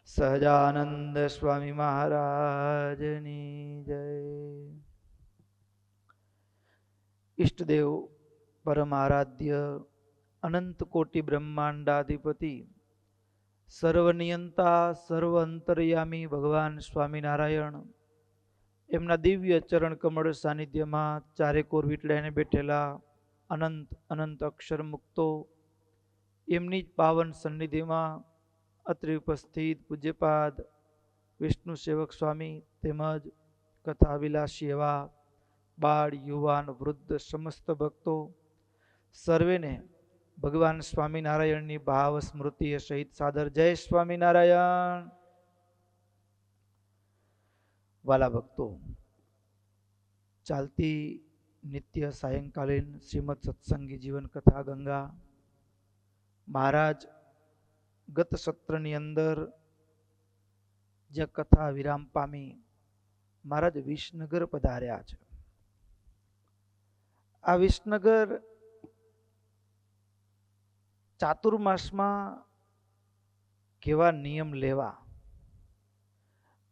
સહજાનંદ સ્વામી મહારાજની જય। ઈષ્ટદેવ પરમારાધ્ય અનંત કોટી બ્રહ્માંડાધિપતિ સર્વનિયંતા સર્વ અંતર્યામી ભગવાન સ્વામિનારાયણ એમના દિવ્ય ચરણ કમળ સાનિધ્યમાં ચારેકોર વીટલાઈને બેઠેલા અનંત અનંત અક્ષર મુક્તો એમની જ પાવન સન્નિધિમાં અત્રે ઉપસ્થિત પૂજ્યપાદ વિષ્ણુ સેવક સ્વામી તેમજ કથા વિલાસી એવા બાળ યુવાન વૃદ્ધ સમસ્ત ભક્તો સર્વેને ભગવાન સ્વામિનારાયણની ભાવ સ્મૃતિ સહિત સાદર જય સ્વામિનારાયણ। વાલા ભક્તો, ચાલતી નિત્ય સાયંકાલીન શ્રીમદ સત્સંગી જીવન કથા ગંગા મહારાજ ગત સત્રની અંદર જે કથા વિરામ પામી મહારાજ વિસનગર પધાર્યા છે। આ વિસનગર ચાતુર્માસમાં કેવા નિયમ લેવા,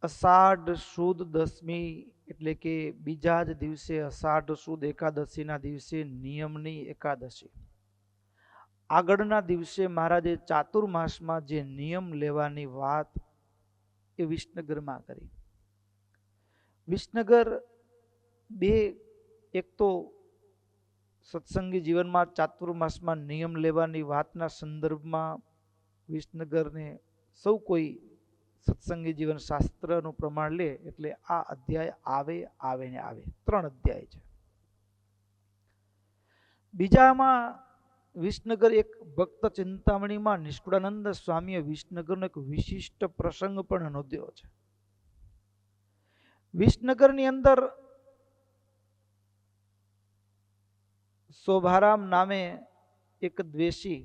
અષાઢ સુદ દસમી એટલે કે બીજા જ દિવસે અષાઢ સુદ એકાદશીના દિવસે નિયમની એકાદશી, આગળના દિવસે મહારાજે ચાતુર્માસમાં જે નિયમ લેવાની વાત એ વિસનગરમાં કરી। વિસનગર બે, એક તો સત્સંગી જીવનમાં ચાતુર્માસમાં નિયમ લેવાની વાતના સંદર્ભમાં વિસનગરને સૌ કોઈ સત્સંગી જીવન શાસ્ત્રનું પ્રમાણ લે એટલે આ અધ્યાય આવે આવે ને આવે, 3 અધ્યાય છે। બીજામાં વિસનગર એક ભક્ત ચિંતામણીમાં નિષ્કુળાનંદ સ્વામીએ વિસનગરનો એક વિશિષ્ટ પ્રસંગ પણ નોંધ્યો છે। વિસનગરની અંદર શોભારામ નામે એક દ્વેષી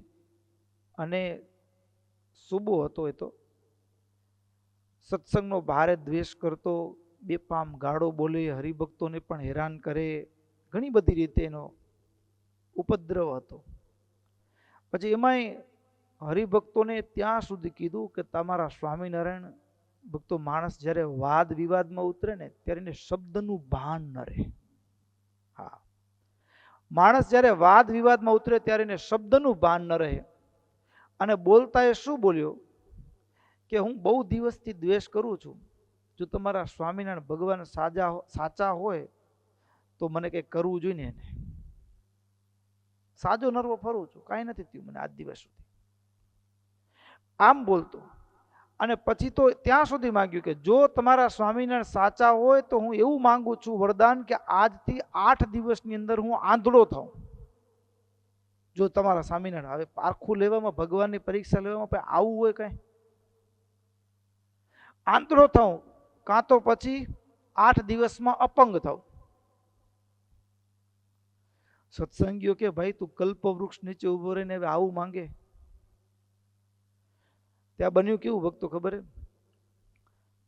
અને સુબો હતો, એ તો સત્સંગનો ભારે દ્વેષ કરતો, બેફામ ગાળો બોલે, હરિભક્તોને પણ હેરાન કરે, ઘણી બધી રીતે એનો ઉપદ્રવ હતો। પછી એમાંય હરિભક્તોને ત્યાં સુધી કીધું કે તમારા સ્વામિનારાયણ ભક્તો માણસ જ્યારે વાદ વિવાદમાં ઉતરે ને ત્યારે એને શબ્દનું ભાન ન રહે। હા, માણસ જ્યારે વાદ વિવાદમાં ઉતરે ત્યારે એને શબ્દનું ભાન ન રહે। અને બોલતા એ શું બોલ્યો કે હું બહુ દિવસથી દ્વેષ કરું છું, જો તમારા સ્વામિનારાયણ ભગવાન સાચા હોય તો મને કંઈક કરવું જોઈએ ને એને, સાજો નરવો ફરું છું, કાંઈ નથી થયું મને આજ દિવસ સુધી, આમ બોલતો। અને પછી તો ત્યાં સુધી માંગ્યું કે જો તમારા સ્વામિનારાયણ સાચા હોય તો હું એવું માંગુ છું વરદાન કે આજથી 8 દિવસની અંદર હું આંધળો થાઉં। જો તમારા સ્વામિનારાયણ હવે પારખું લેવામાં, ભગવાનની પરીક્ષા લેવામાં આવું હોય કઈ, આંધળો થાઉં કાં તો પછી 8 દિવસમાં અપંગ થાઉં। સત્સંગીઓ કે ભાઈ તું કલ્પ વૃક્ષ નીચે ઉભો રહીને હવે આવું માંગે। ત્યાં બન્યું કેવું ભક્તો ખબર હે,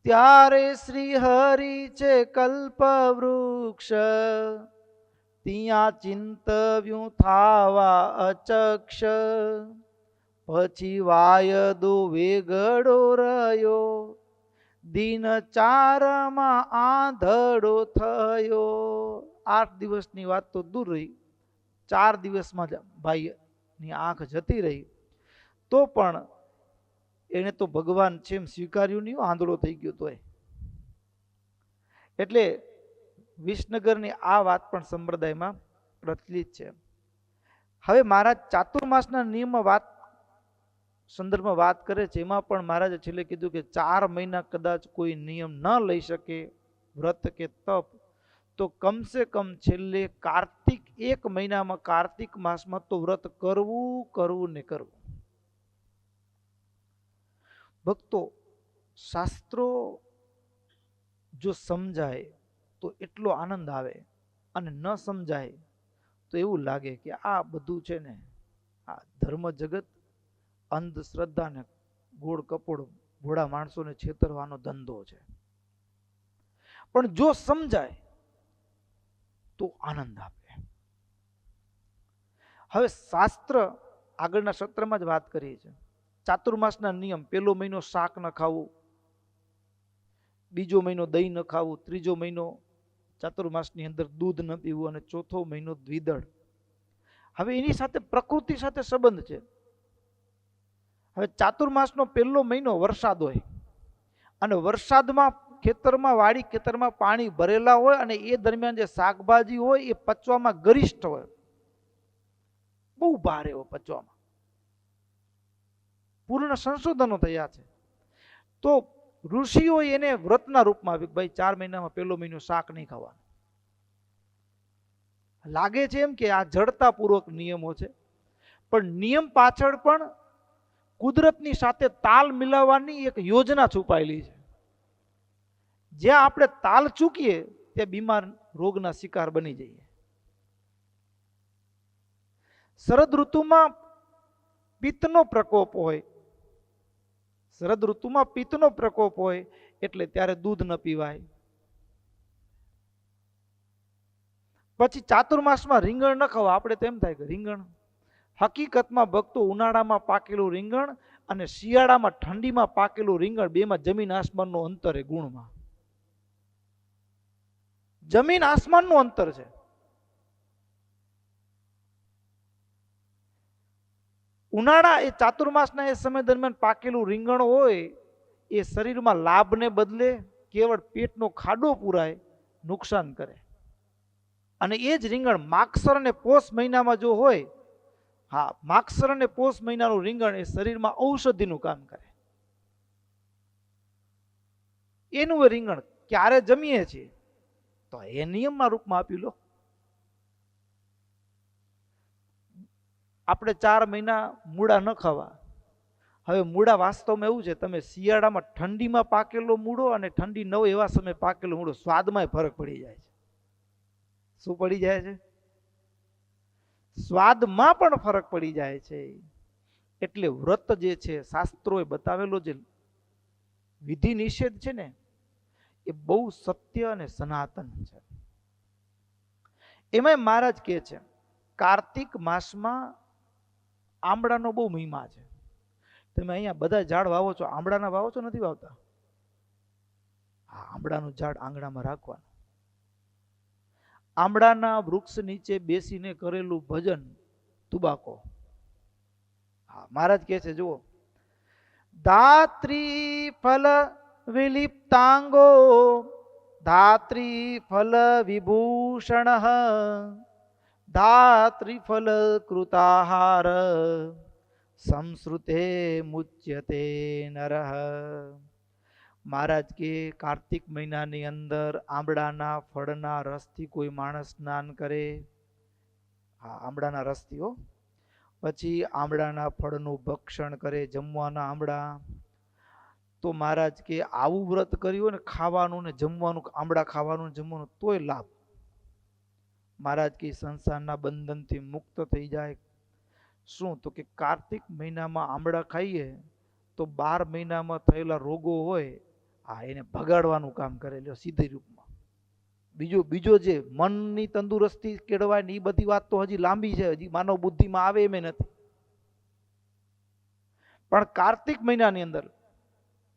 ત્યારે શ્રી હરિ છે કલ્પ વૃક્ષ, ત્યાં ચિંતવ્યું થાવા અચક્ષ, પછી વાયદો વેગડો રહ્યો, દિન 4માં આંધળો થયો। 8 દિવસની વાત તો દૂર રહી, 4 દિવસમાં જ ભાઈની આંખ જતી રહી, તો પણ એને તો ભગવાન છે એમ સ્વીકાર્યું નહીં, આંધળો થઈ ગયો તોય। એટલે વિસનગરની આ વાત પણ સંપ્રદાયમાં પ્રચલિત છે। હવે મહારાજ ચાતુર્માસના નિયમ વાત સંદર્ભમાં વાત કરે છે, એમાં પણ મહારાજે છેલ્લે કીધું કે 4 મહિના કદાચ કોઈ નિયમ ન લઈ શકે વ્રત કે તપ, તો કમસે કમ છેલ્લે કાર્તિક 1 મહિનામાં કાર્તિક માસમાં તો વ્રત કરવું કરવું ને કરવું। ભક્તો, શાસ્ત્રો જો સમજાય તો એટલો આનંદ આવે, અને ન સમજાય તો એવું લાગે કે આ બધું છે ને આ ધર્મ જગત અંધશ્રદ્ધા ને ગોળ કપોળ ભોળા માણસોને છેતરવાનો ધંધો છે। પણ જો સમજાય તો આનંદ આપે। હવે શાસ્ત્ર આગળના સત્રમાં જ વાત કરી છે, ચાતુર્માસના નિયમ, પહેલો મહિનો શાક ન ખાવું, બીજો મહિનો દહીં ન ખાવું, ત્રીજો મહિનો ચાતુર્માસની અંદર દૂધ ન પીવું અને ચોથો મહિનો દ્વિદળ. હવે એની સાથે પ્રકૃતિ સાથે સંબંધ છે. હવે ચાતુર્માસનો પહેલો મહિનો વરસાદ હોય અને વરસાદમાં ખેતરમાં વાડી ખેતરમાં પાણી ભરેલા હોય અને એ દરમિયાન જે શાકભાજી હોય એ પચવામાં ગરિષ્ઠ હોય, બહુ ભારે હોય પચવામાં. પૂર્ણ સંશોધનો થયા છે. તો ઋષિઓ એને વ્રતના રૂપમાં આવ્યું, ભાઈ 4 મહિનામાં પહેલો મહિનો શાક નહીં ખાવાનું. લાગે છે એમ કે આ જડતાપૂર્વક નિયમો છે, પણ નિયમ પાછળ પણ કુદરતની સાથે તાલ મિલાવવાની એક યોજના છુપાયેલી છે. જ્યાં આપણે તાલ ચૂકીએ ત્યાં બીમાર રોગના શિકાર બની જઈએ. શરદ ઋતુમાં પિત્તનો પ્રકોપ હોય, શરદ ઋતુમાં પિત્તનો પ્રકોપ હોય એટલે ત્યારે દૂધ ન પીવાય. પછી ચાતુર્માસમાં રીંગણ ન ખાવા. આપણે તો એમ થાય કે રીંગણ, હકીકતમાં ભક્તો ઉનાળામાં પાકેલું રીંગણ અને શિયાળામાં ઠંડીમાં પાકેલું રીંગણ, બેમાં જમીન આસમાનનું અંતર છે. ગુણમાં જમીન આસમાનનું અંતર છે. ઉનાળા એ ચાતુર્માસના એ સમય દરમિયાન પાકેલું રીંગણ હોય એ શરીરમાં લાભને બદલે કેવળ પેટનો ખાડો પુરાય, નુકસાન કરે. અને એ જ રીંગણ માગસર અને પોષ મહિનામાં જો હોય, હા, માગસર અને પોષ મહિનાનું રીંગણ એ શરીરમાં ઔષધિનું કામ કરે. એનું એ રીંગણ ક્યારે જમીએ છીએ તો એ નિયમના રૂપમાં આપી લો. આપણે 4 મહિના મૂળા ન ખાવા. હવે મૂળા વાસ્તવમાં એવું છે, તમે શિયાળામાં ઠંડીમાં પાકેલો મૂળો અને ઠંડી ન હોય એવા સમયે પાકેલો મૂળો, સ્વાદમાં ફરક પડી જાય છે. શું પડી જાય છે? સ્વાદમાં પણ ફરક પડી જાય છે. એટલે વ્રત જે છે, શાસ્ત્રોએ બતાવેલો જે વિધિ નિષેધ છે ને, એ બહુ સત્ય અને સનાતન છે. એમાં મહારાજ કહે છે, કાર્તિક માસમાં આંબળાનો બહુ મહિમા છે. તમે અહીંયા બધા ઝાડ વાવો છો, આંબળાના વાવો છો? નથી વાવતા? હા, આંબળાનું ઝાડ આંગણામાં રાખવાનું. આંબળાના વૃક્ષ નીચે બેસીને કરેલું ભજન તુબાકો. હા, મહારાજ કહે છે, જુઓ, ધાત્રી ફલ વિલિપ્તાંગો ધાત્રી ફલ વિભૂષણ ધાત્રી ફલ કૃતાહાર સંસ્રુતે મુચ્યતે નરઃ. મહારાજ કે કાર્તિક મહિનાની અંદર આંબળાના ફળના રસથી કોઈ માણસ સ્નાન કરે, હા, આંબળાના રસથી હો, પછી આંબળાના ફળનું ભક્ષણ કરે, જમવાના આંબળા, તો મહારાજ કે આવું વ્રત કર્યું ને, ખાવાનું ને જમવાનું, આંબળા ખાવાનું જમવાનું, તોય લાભ. મહારાજ કે સંસારના બંધનથી મુક્ત થઈ જાય. શું? તો કે કાર્તિક મહિનામાં આંબળા ખાઈએ તો 12 મહિનામાં થયેલા રોગો હોય, હા, એને ભગાડવાનું કામ કરે. લ્યો, સીધી રૂપમાં. બીજો જે મનની તંદુરસ્તી કેળવાય ને, એ બધી વાત તો હજી લાંબી છે, હજી માનવ બુદ્ધિમાં આવે એમ નથી. પણ કાર્તિક મહિનાની અંદર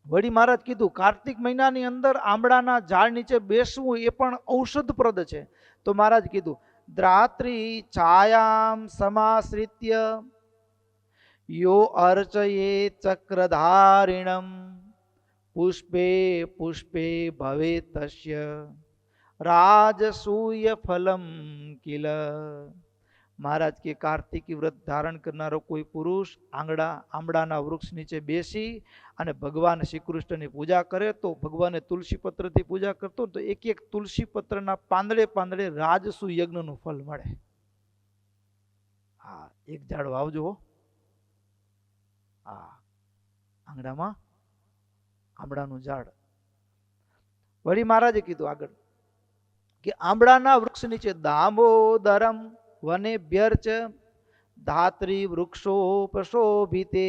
વળી મહારાજ કીધું, કાર્તિક મહિનાની અંદર આંબળાના ઝાડ નીચે બેસવું એ પણ ઔષધપ્રદ છે. તો મહારાજ કીધું, દ્રાત્રી છાયામ સમાશ્રિત્ય યો અર્ચયે ચક્રધારિણમ પુષ્પે પુષ્પે ભવે તસ્ય રાજસૂય ફલમ કિલ. મહારાજ કે કાર્તિકી વ્રત ધારણ કરનારો કોઈ પુરુષ આંબળાના વૃક્ષ નીચે બેસી અને ભગવાન શ્રી કૃષ્ણની પૂજા કરે, તો ભગવાને તુલસી પત્રથી પૂજા કરતો તો એક એક તુલસી પત્રના પાંદડે પાંદડે રાજસુ યજ્ઞનું ફળ મળે. હા, એક ઝાડ વાવજો. હા, આંગણામાં આંબળાનું ઝાડ. વળી મહારાજે કીધું આગળ કે આંબળાના વૃક્ષ નીચે દામોદરમ વનેભ્યર્ચ ધાત્રી વૃક્ષોપશોભિતે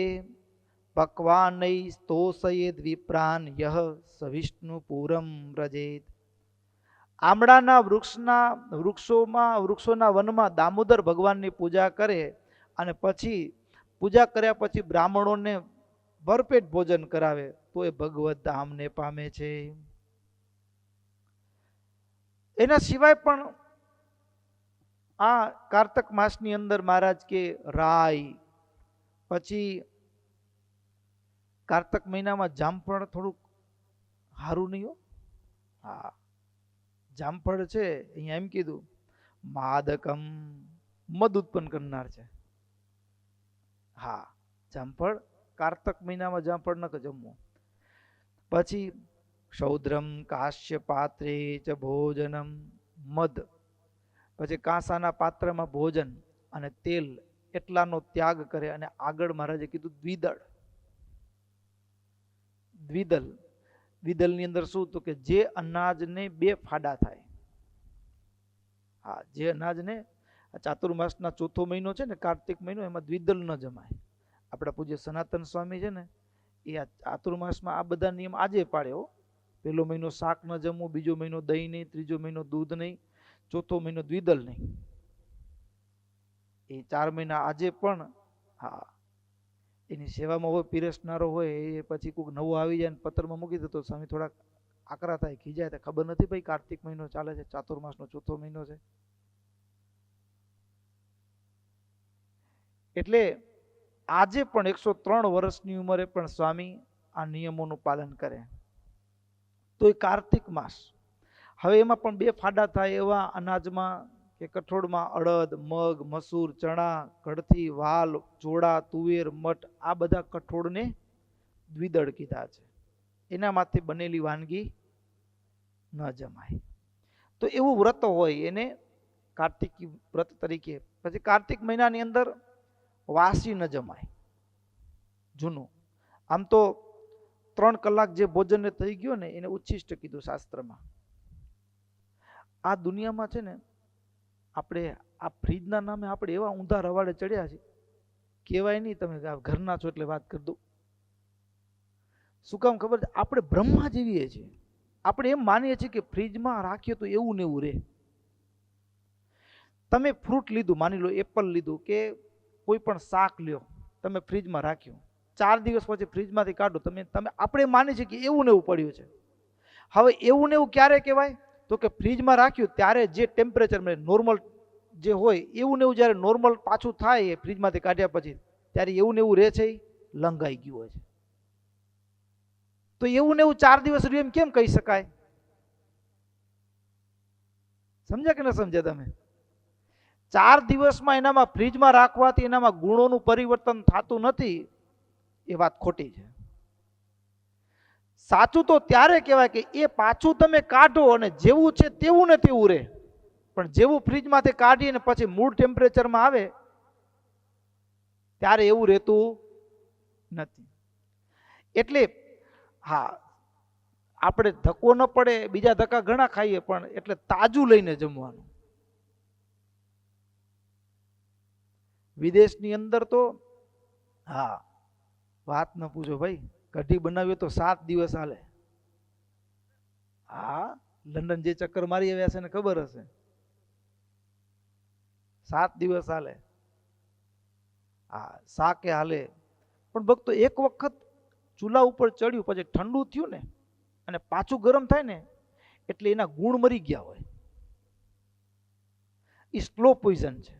પક્વાનૈ સ્તોષયેદ વિપ્રાન યહ સવિષ્ણુપુરમ વ્રજેત. આંબળાના વૃક્ષોના વનમાં દામોદર ભગવાનની પૂજા કરે અને પછી પૂજા કર્યા પછી બ્રાહ્મણોને ભરપેટ ભોજન કરાવે તો એ ભગવત ધામને પામે છે. એના સિવાય પણ આ કારતક માસની અંદર મહારાજ કે રાય, પછી કારતક મહિનામાં જામફળ થોડુંક સારું નહીં હો. હા, જામફળ છે અહીંયા એમ કીધું માદકમ, મદ ઉત્પન્ન કરનાર છે. હા, જામફળ કારતક મહિનામાં જામફળ ન જમવું. પછી ક્ષૌદ્રમ કાશ્ય પાત્રે ચ ભોજનમ મદ, પછી કાંસાના પાત્રમાં ભોજન અને તેલ એટલાનો ત્યાગ કરે. અને આગળ મહારાજે કીધું દ્વિદળ. દ્વિદલ, દ્વિદલની અંદર શું તો કે જે અનાજને બે ફાડા થાય. હા, જે અનાજને ચાતુર્માસના ચોથો મહિનો છે ને કાર્તિક મહિનો, એમાં દ્વિદલ ન જમાય. આપણા પૂજ્ય સનાતન સ્વામી છે ને એ આ ચાતુર્માસમાં આ બધા નિયમ આજે પાડ્યો. પહેલો મહિનો શાક ન જમવું, બીજો મહિનો દહીં નહીં, ત્રીજો મહિનો દૂધ નહીં, ચોથો મહિનો દ્વિદલ નહીં. એ 4 મહિના આજે પણ હા એની સેવામાં હોય, પીરસનારો હોય. એ પછી કોઈક નવો આવી જાય ને પત્રમાં મૂકી દે તો સ્વામી થોડાક આકરા થાય, ખીજાય. તો ખબર નથી ભાઈ કાર્તિક મહિનો ચાલે છે, ચાતુર્માસનો ચોથો મહિનો છે. એટલે આજે પણ 103 વર્ષની ઉંમરે પણ સ્વામી આ નિયમોનું પાલન કરે. તો એ કાર્તિક માસ. હવે એમાં પણ બે ફાડા થાય એવા અનાજમાં કે કઠોળમાં અડદ, મગ, મસૂર, ચણા, કડથી, વાલ, ચોળા, તુવેર, મઠ, આ બધા કઠોળને દ્વિદળ કીધા છે. એનામાંથી બનેલી વાનગી ન જમાય. તો એવું વ્રત હોય એને કાર્તિકી વ્રત તરીકે. પછી કાર્તિક મહિનાની અંદર વાસી ન જમાય, જૂનું. આમ તો 3 કલાક જે ભોજન થઈ ગયો ને એને ઉચ્છિષ્ટ કીધું શાસ્ત્રમાં. આ દુનિયામાં છે ને આપણે આ ફ્રીજના નામે આપણે એવા ઊંધા રવાડે ચડ્યા છે, કહેવાય નહીં. તમે ઘરના છો એટલે વાત કરી દઉં. શું કામ ખબર છે? આપણે બ્રહ્મા જેવીએ છીએ. આપણે એમ માનીએ છીએ કે ફ્રીજમાં રાખીએ તો એવું ને એવું રહે. તમે ફ્રૂટ લીધું, માની લો એપલ લીધું કે કોઈ પણ શાક લ્યો, તમે ફ્રીજમાં રાખ્યું, 4 દિવસ પછી ફ્રીજમાંથી કાઢો, તમે આપણે માની છીએ કે એવું ને એવું પડ્યું છે. હવે એવું ને એવું ક્યારે કહેવાય? તો કે ફ્રીજમાં રાખ્યું ત્યારે જે ટેમ્પરેચર નોર્મલ જે હોય એવું ને એવું જ્યારે નોર્મલ પાછું થાય એ ફ્રીજમાંથી કાઢ્યા પછી, ત્યારે એવું ને એવું રહે છે, લંઘાઈ ગયું હોય છે. તો એવું ને એવું 4 દિવસ રહ્યું એમ કેમ કહી શકાય? સમજ્યા કે ન સમજ્યા તમે? 4 દિવસમાં એનામાં ફ્રીજમાં રાખવાથી એનામાં ગુણોનું પરિવર્તન થતું નથી, એ વાત ખોટી છે. સાચું તો ત્યારે કહેવાય કે એ પાછું તમે કાઢો અને જેવું છે તેવું ને તેવું રહે. પણ જેવું ફ્રીજમાંથી કાઢીને પછી મૂળ ટેમ્પરેચરમાં આવે ત્યારે એવું રહેતું નથી. એટલે હા, આપણે ધક્કો ન પડે, બીજા ધક્કા ઘણા ખાઈએ, પણ એટલે તાજું લઈને જમવાનું. વિદેશની અંદર તો હા વાત ન પૂછો ભાઈ, કઢી બનાવીએ તો 7 દિવસ હાલે. હા, લંડન જે ચક્કર મારી આવ્યા છે ને ખબર હશે, 7 દિવસ હાલે. હા, શાકે હાલે. પણ ભક્તો એક વખત ચૂલા ઉપર ચડ્યું પછી ઠંડુ થયું ને અને પાછું ગરમ થાય ને એટલે એના ગુણ મરી ગયા હોય. એ સ્લો પોઈઝન છે.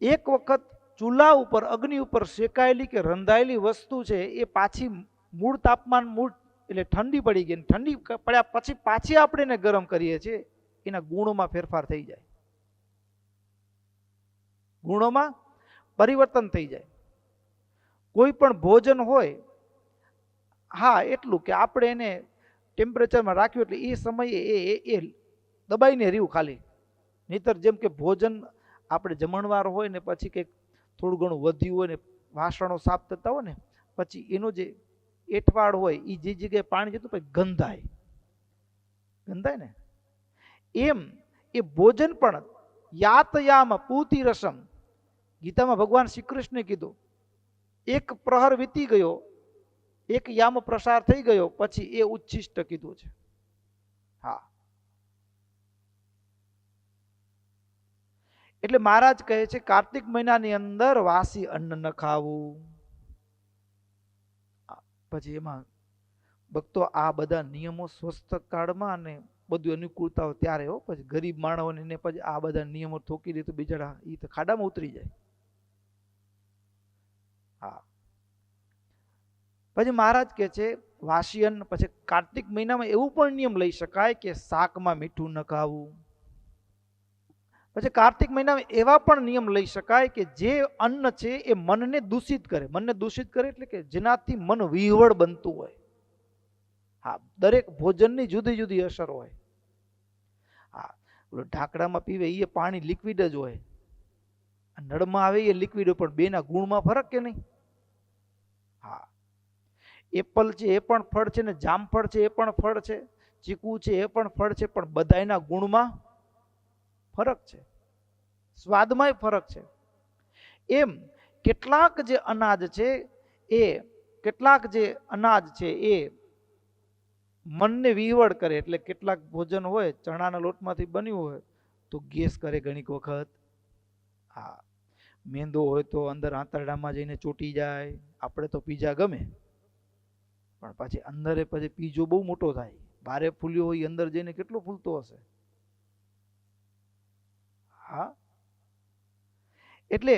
એક વખત ચૂલા ઉપર અગ્નિ ઉપર શેકાયેલી કે રંધાયેલી વસ્તુ છે એ પાછી મૂળ તાપમાન મૂળ એટલે ઠંડી પડી ગઈ, ઠંડી પડ્યા પછી પાછી આપણે એને ગરમ કરીએ છીએ, એના ગુણોમાં ફેરફાર થઈ જાય, ગુણોમાં પરિવર્તન થઈ જાય. કોઈ પણ ભોજન હોય, હા એટલું કે આપણે એને ટેમ્પરેચરમાં રાખ્યું એટલે એ સમયે એ દબાઈને રહ્યું ખાલી. નહીતર જેમ કે ભોજન આપણે જમણવાર હોય ને પછી કંઈક થોડું ઘણું વધ્યું હોય ને વાસણો સાફ થતા હોય ને પછી એનો જે એઠવાડ હોય એ જે જગ્યાએ પાણી જતું પછી ગંધાય, ગંધાય ને એમ એ ભોજન પણ યાતયામ પૂતિ રસમ. ગીતામાં ભગવાન શ્રી કૃષ્ણે કીધું, એક પ્રહર વીતી ગયો, એક યામ પ્રસાર થઈ ગયો પછી એ ઉચ્છિષ્ટ કીધું છે. હા, એટલે મહારાજ કહે છે કાર્તિક મહિનાની અંદર વાસી અન્ન ન ખાવું. પછી એમાં ભક્તો આ બધા નિયમો સ્વસ્થ કાળમાં અને બધું અનુકૂળતાઓ ત્યારે હો, પછી ગરીબ માણસોને પછી આ બધા નિયમો થોકી દે તો બિચારા એ તો ખાડામાં ઉતરી જાય. હા, પછી મહારાજ કહે છે વાસી અન્ન. પછી કાર્તિક મહિનામાં એવું પણ નિયમ લઈ શકાય કે શાકમાં મીઠું ન ખાવું. પછી કાર્તિક મહિનામાં એવા પણ નિયમ લઈ શકાય કે જે અન્ન છે એ મનને દૂષિત કરે. મનને દૂષિત કરે એટલે કે જેનાથી મન વિહવળ બનતું હોય. હા, દરેક ભોજનની જુદી જુદી અસર હોય. હા, ઢાંકણામાં પીવે એ પાણી લિક્વિડ જ હોય, નળમાં આવે એ લિક્વિડ હોય, પણ બેના ગુણમાં ફરક કે નહીં? હા, એપલ છે એ પણ ફળ છે ને જામફળ છે એ પણ ફળ છે, ચીકુ છે એ પણ ફળ છે, પણ બધાના ગુણમાં ફરક છે, સ્વાદમાંય ફરક છે. એમ કેટલાક જે અનાજ છે એ મનને વિહવળ કરે. એટલે કેટલાક ભોજન હોય ચણાના લોટમાંથી બન્યું હોય તો ગેસ કરે ઘણીક વખત. હા, મેંદો હોય તો અંદર આંતરડામાં જઈને ચોટી જાય. આપણે તો પીઝા ગમે, પણ પછી અંદરે પછી પીઝો બહુ મોટો થાય. બારે ફૂલ્યો હોય અંદર જઈને કેટલો ફૂલતો હશે. હા, એટલે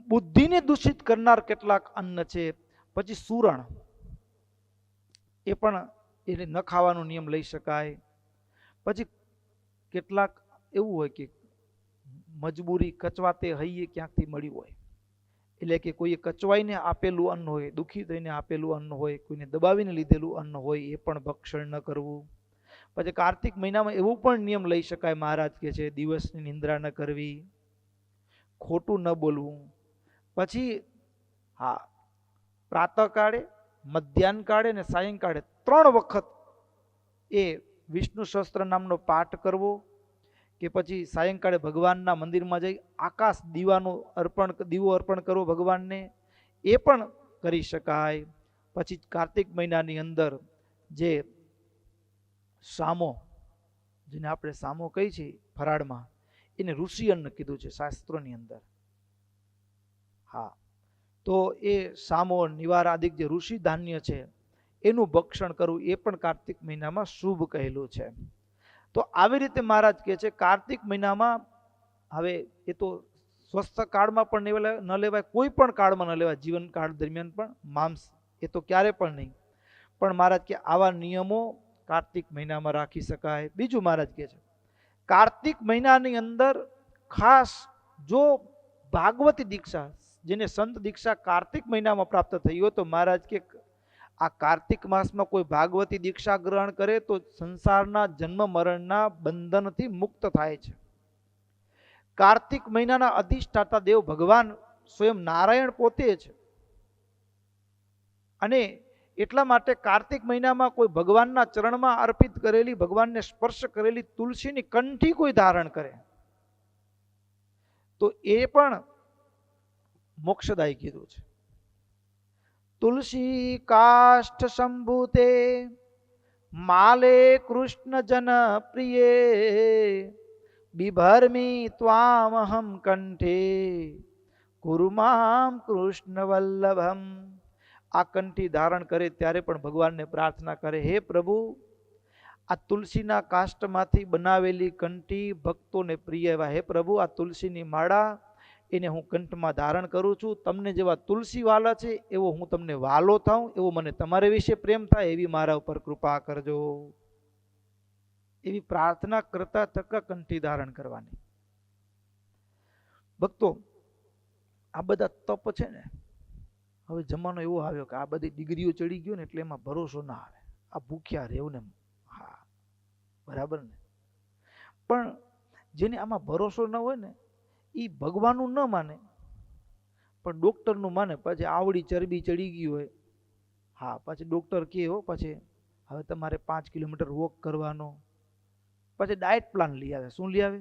બુદ્ધિને દૂષિત કરનાર કેટલાક અન્ન છે. પછી સુરણ એ પણ એને ન ખાવાનો નિયમ લઈ શકાય. પછી કેટલાક એવું હોય કે મજબૂરી કચવાતે હૈયે ક્યાંકથી મળ્યું હોય, એટલે કે કોઈએ કચવાઈને આપેલું અન્ન હોય, દુઃખી થઈને આપેલું અન્ન હોય, કોઈને દબાવીને લીધેલું અન્ન હોય, એ પણ ભક્ષણ ન કરવું. પછી કાર્તિક મહિનામાં એવું પણ નિયમ લઈ શકાય, મહારાજ કે છે દિવસની નિંદ્રા ન કરવી, ખોટું ન બોલવું. પછી હા, પ્રાતઃકાળે, મધ્યાહન કાળે ને સાયંકાળે 3 વખત એ વિષ્ણુ સહસ્ત્ર નામનો પાઠ કરવો, કે પછી સાયંકાળે ભગવાનના મંદિરમાં જઈ આકાશ દીવો અર્પણ કરવો ભગવાનને, એ પણ કરી શકાય. પછી કાર્તિક મહિનાની અંદર જે સામો, જેને આપણે સામો કહી છીએ ફરાળમાં, એને ઋષિ અન્ન કીધું છે શાસ્ત્રોની અંદર. હા, તો એ સામો નિવારાદિક જે ઋષિ ધાન્ય છે એનું ભક્ષણ કરવું એ પણ કાર્તિક મહિનામાં શુભ કહેલું છે. તો આવી રીતે મહારાજ કહે છે કાર્તિક મહિનામાં, હવે એ તો સ્વસ્થ કાળમાં પણ ન લેવાય, કોઈ પણ કાળમાં ન લેવાય, જીવન કાળ દરમિયાન પણ માંસ એ તો ક્યારે પણ નહીં. પણ મહારાજ કે આવા નિયમો કાર્તિક મહિનામાં રાખી શકાય. બીજું મહારાજ કહે છે કાર્તિક મહિનાની અંદર ખાસ જો ભાગવતી દીક્ષા, જેને સંત દીક્ષા કાર્તિક મહિનામાં પ્રાપ્ત થઈ હોય, તો મહારાજ કે આ કાર્તિક માસમાં કોઈ ભાગવતી દીક્ષા ગ્રહણ કરે તો સંસારના જન્મ મરણના બંધનથી મુક્ત થાય છે. કાર્તિક મહિનાના અધિષ્ઠાતા દેવ ભગવાન સ્વયં નારાયણ પોતે છે, અને એટલા માટે કાર્તિક મહિનામાં કોઈ ભગવાનના ચરણમાં અર્પિત કરેલી, ભગવાનને સ્પર્શ કરેલી તુલસીની કંઠી કોઈ ધારણ કરે તો એ પણ મોક્ષદાયી કીધું છે. તુલસી કાષ્ઠ સંભૂતે માલે કૃષ્ણ જન પ્રિયે બિભર્મી ત્વામહમ કંઠે કુરુમામ કૃષ્ણ વલ્લભમ. આ કંઠી ધારણ કરે ત્યારે પણ ભગવાનને પ્રાર્થના કરે, હે પ્રભુ, આ તુલસીના કાષ્ઠમાંથી બનાવેલી કંઠી ભક્તોને પ્રિય એવા, હે પ્રભુ, આ તુલસીની માળા એને હું કંઠમાં ધારણ કરું છું. તમને જેવા તુલસી વાલા છે એવો હું તમને વાલો થાઉં, એવો મને તમારા વિશે પ્રેમ થાય, એવી મારા ઉપર કૃપા કરજો. એવી પ્રાર્થના કરતા થકા કંઠી ધારણ કરવાની. ભક્તો, આ બધા તપ છે ને, હવે જમાનો એવો આવ્યો કે આ બધી ડિગ્રીઓ ચડી ગયો ને એટલે એમાં ભરોસો ના આવે, આ ભૂખ્યા રહેવું ને. હા, બરાબર ને. પણ જેને આમાં ભરોસો ન હોય ને એ ભગવાનનું ન માને પણ ડોક્ટરનું માને. પછી આવડી ચરબી ચડી ગઈ હોય, હા, પછી ડોક્ટર કહે હો, પછી હવે તમારે 5 કિલોમીટર વોક કરવાનો, પછી ડાયટ પ્લાન લઈ આવે. શું લઈ આવે?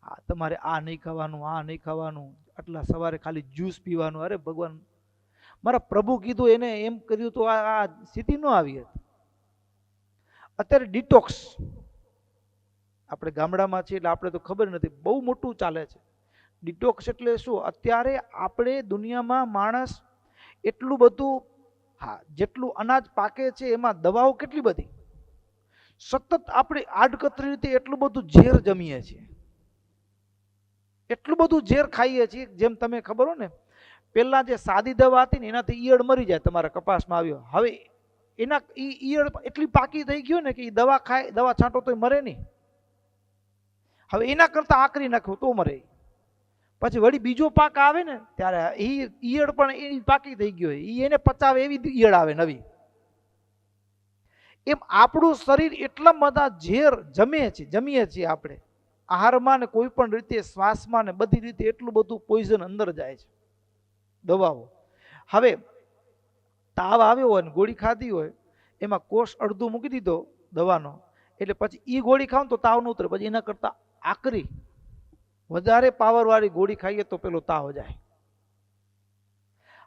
હા, તમારે આ નહીં ખાવાનું, આ નહીં ખાવાનું, આટલા સવારે ખાલી જ્યુસ પીવાનું. અરે ભગવાન, મારા પ્રભુ કીધું એને એમ કર્યું તો આ સ્થિતિ ન આવી હતી. અત્યારે ડિટોક્સ, આપણે ગામડામાં છીએ એટલે આપણે તો ખબર નથી, બહુ મોટું ચાલે છે. ડિટોક્સ એટલે શું? અત્યારે આપણે દુનિયામાં માણસ એટલું બધું, હા, જેટલું અનાજ પાકે છે એમાં દવાઓ કેટલી બધી, સતત આપણે આડકતરી રીતે એટલું બધું ઝેર જમીએ છીએ, એટલું બધું ઝેર ખાઈએ છીએ. જેમ તમે ખબર હો ને, પેલા જે સાદી દવા હતી ને એનાથી ઈયળ મરી જાય, તમારા કપાસમાં આવ્યો, હવે એના ઈયળ એટલી પાકી થઈ ગયો ને કે એ દવા ખાય, દવા છાંટો તો મરે નહીં. હવે એના કરતા આકરી નાખ્યું તો મરે. પછી વળી બીજો પાક આવે ને ત્યારે એ ઈયળ પણ એ પાકી થઈ ગયો, એને પચાવે એવી ઈયળ આવે નવી. એમ આપણું શરીર એટલા બધા ઝેર જમીએ છીએ આપણે આહારમાં ને કોઈ પણ રીતે, શ્વાસમાં ને બધી રીતે એટલું બધું પોઈઝન અંદર જાય છે, દવાઓ. હવે તાવ આવ્યો હોય ને ગોળી ખાધી હોય, એમાં કોષ અડધું મૂકી દીધો દવાનો, એટલે પછી એ ગોળી ખાવ તો તાવ ન ઉતરે. પછી એના કરતા આકરી વધારે પાવરવાળી ગોળી ખાઈએ તો પેલો તાવ જાય.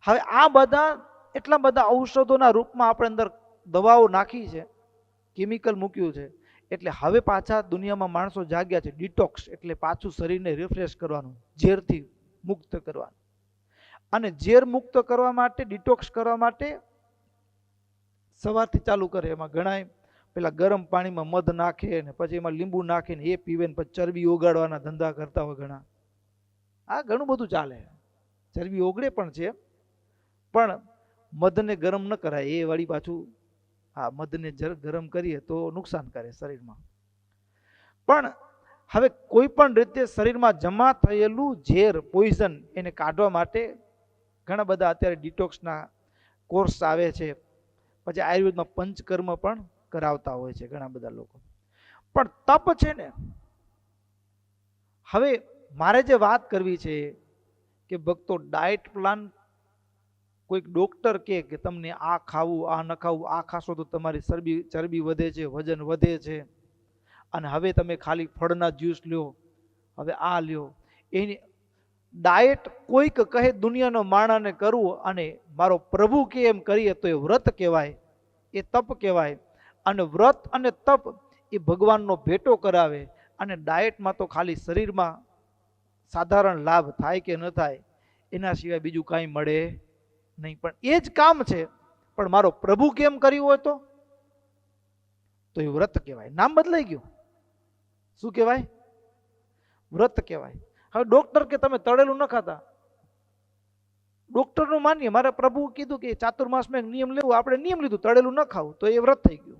હવે આ બધા એટલા બધા ઔષધોના રૂપમાં આપણે અંદર દવાઓ નાખી છે, કેમિકલ મૂક્યું છે. એટલે હવે પાછા દુનિયામાં માણસો જાગ્યા છે. ડિટોક્સ એટલે પાછું શરીરને રિફ્રેશ કરવાનું, ઝેરથી મુક્ત કરવાનું. અને ઝેર મુક્ત કરવા માટે, ડિટોક્સ કરવા માટે સવારથી ચાલુ કરે. એમાં ઘણા પેલા ગરમ પાણીમાં મધ નાખે ને પછી એમાં લીંબુ નાખે ને એ પીવે ને પછી ચરબી ઓગાળવાના ધંધા કરતા હોય ઘણા. આ ઘણું બધું ચાલે. ચરબી ઓગળે પણ છે, પણ મધને ગરમ ન કરાય, એ વળી પાછું, હા, મધને ગરમ કરીએ તો નુકસાન કરે શરીરમાં. પણ હવે કોઈ પણ રીતે શરીરમાં જમા થયેલું ઝેર, પોઈઝન, એને કાઢવા માટે ઘણા બધા અત્યારે ડિટોક્સના કોર્સ આવે છે. પછી આયુર્વેદમાં પંચકર્મ પણ કરાવતા હોય છે ઘણા બધા લોકો. પણ તપ છે ને, હવે મારે જે વાત કરવી છે કે ભક્તો, ડાયટ પ્લાન કોઈક ડોક્ટર કે તમને આ ખાવું, આ ન ખાવું, આ ખાશો તો તમારી ચરબી વધે છે, વજન વધે છે, અને હવે તમે ખાલી ફળના જ્યુસ લ્યો, હવે આ લ્યો. એની ડાયટ કોઈક કહે દુનિયાનો માણસને કરવું, અને મારો પ્રભુ કે એમ કરીએ તો એ વ્રત કહેવાય, એ તપ કહેવાય. અને વ્રત અને તપ એ ભગવાનનો ભેટો કરાવે. અને ડાયટમાં તો ખાલી શરીરમાં સાધારણ લાભ થાય કે ન થાય, એના સિવાય બીજું કાંઈ મળે નહીં. પણ એ જ કામ છે, પણ મારો પ્રભુ કેમ કર્યું હોય તો એ વ્રત કહેવાય. નામ બદલાઈ ગયું, શું કહેવાય? વ્રત કહેવાય. હવે ડોક્ટર કે તમે તળેલું ન ખાતા, ડોક્ટરનું માનીએ, મારા પ્રભુ કીધું કે ચાતુર્માસમાં એક નિયમ લેવું, આપણે નિયમ લીધું તળેલું ન ખાવું, તો એ વ્રત થઈ ગયું.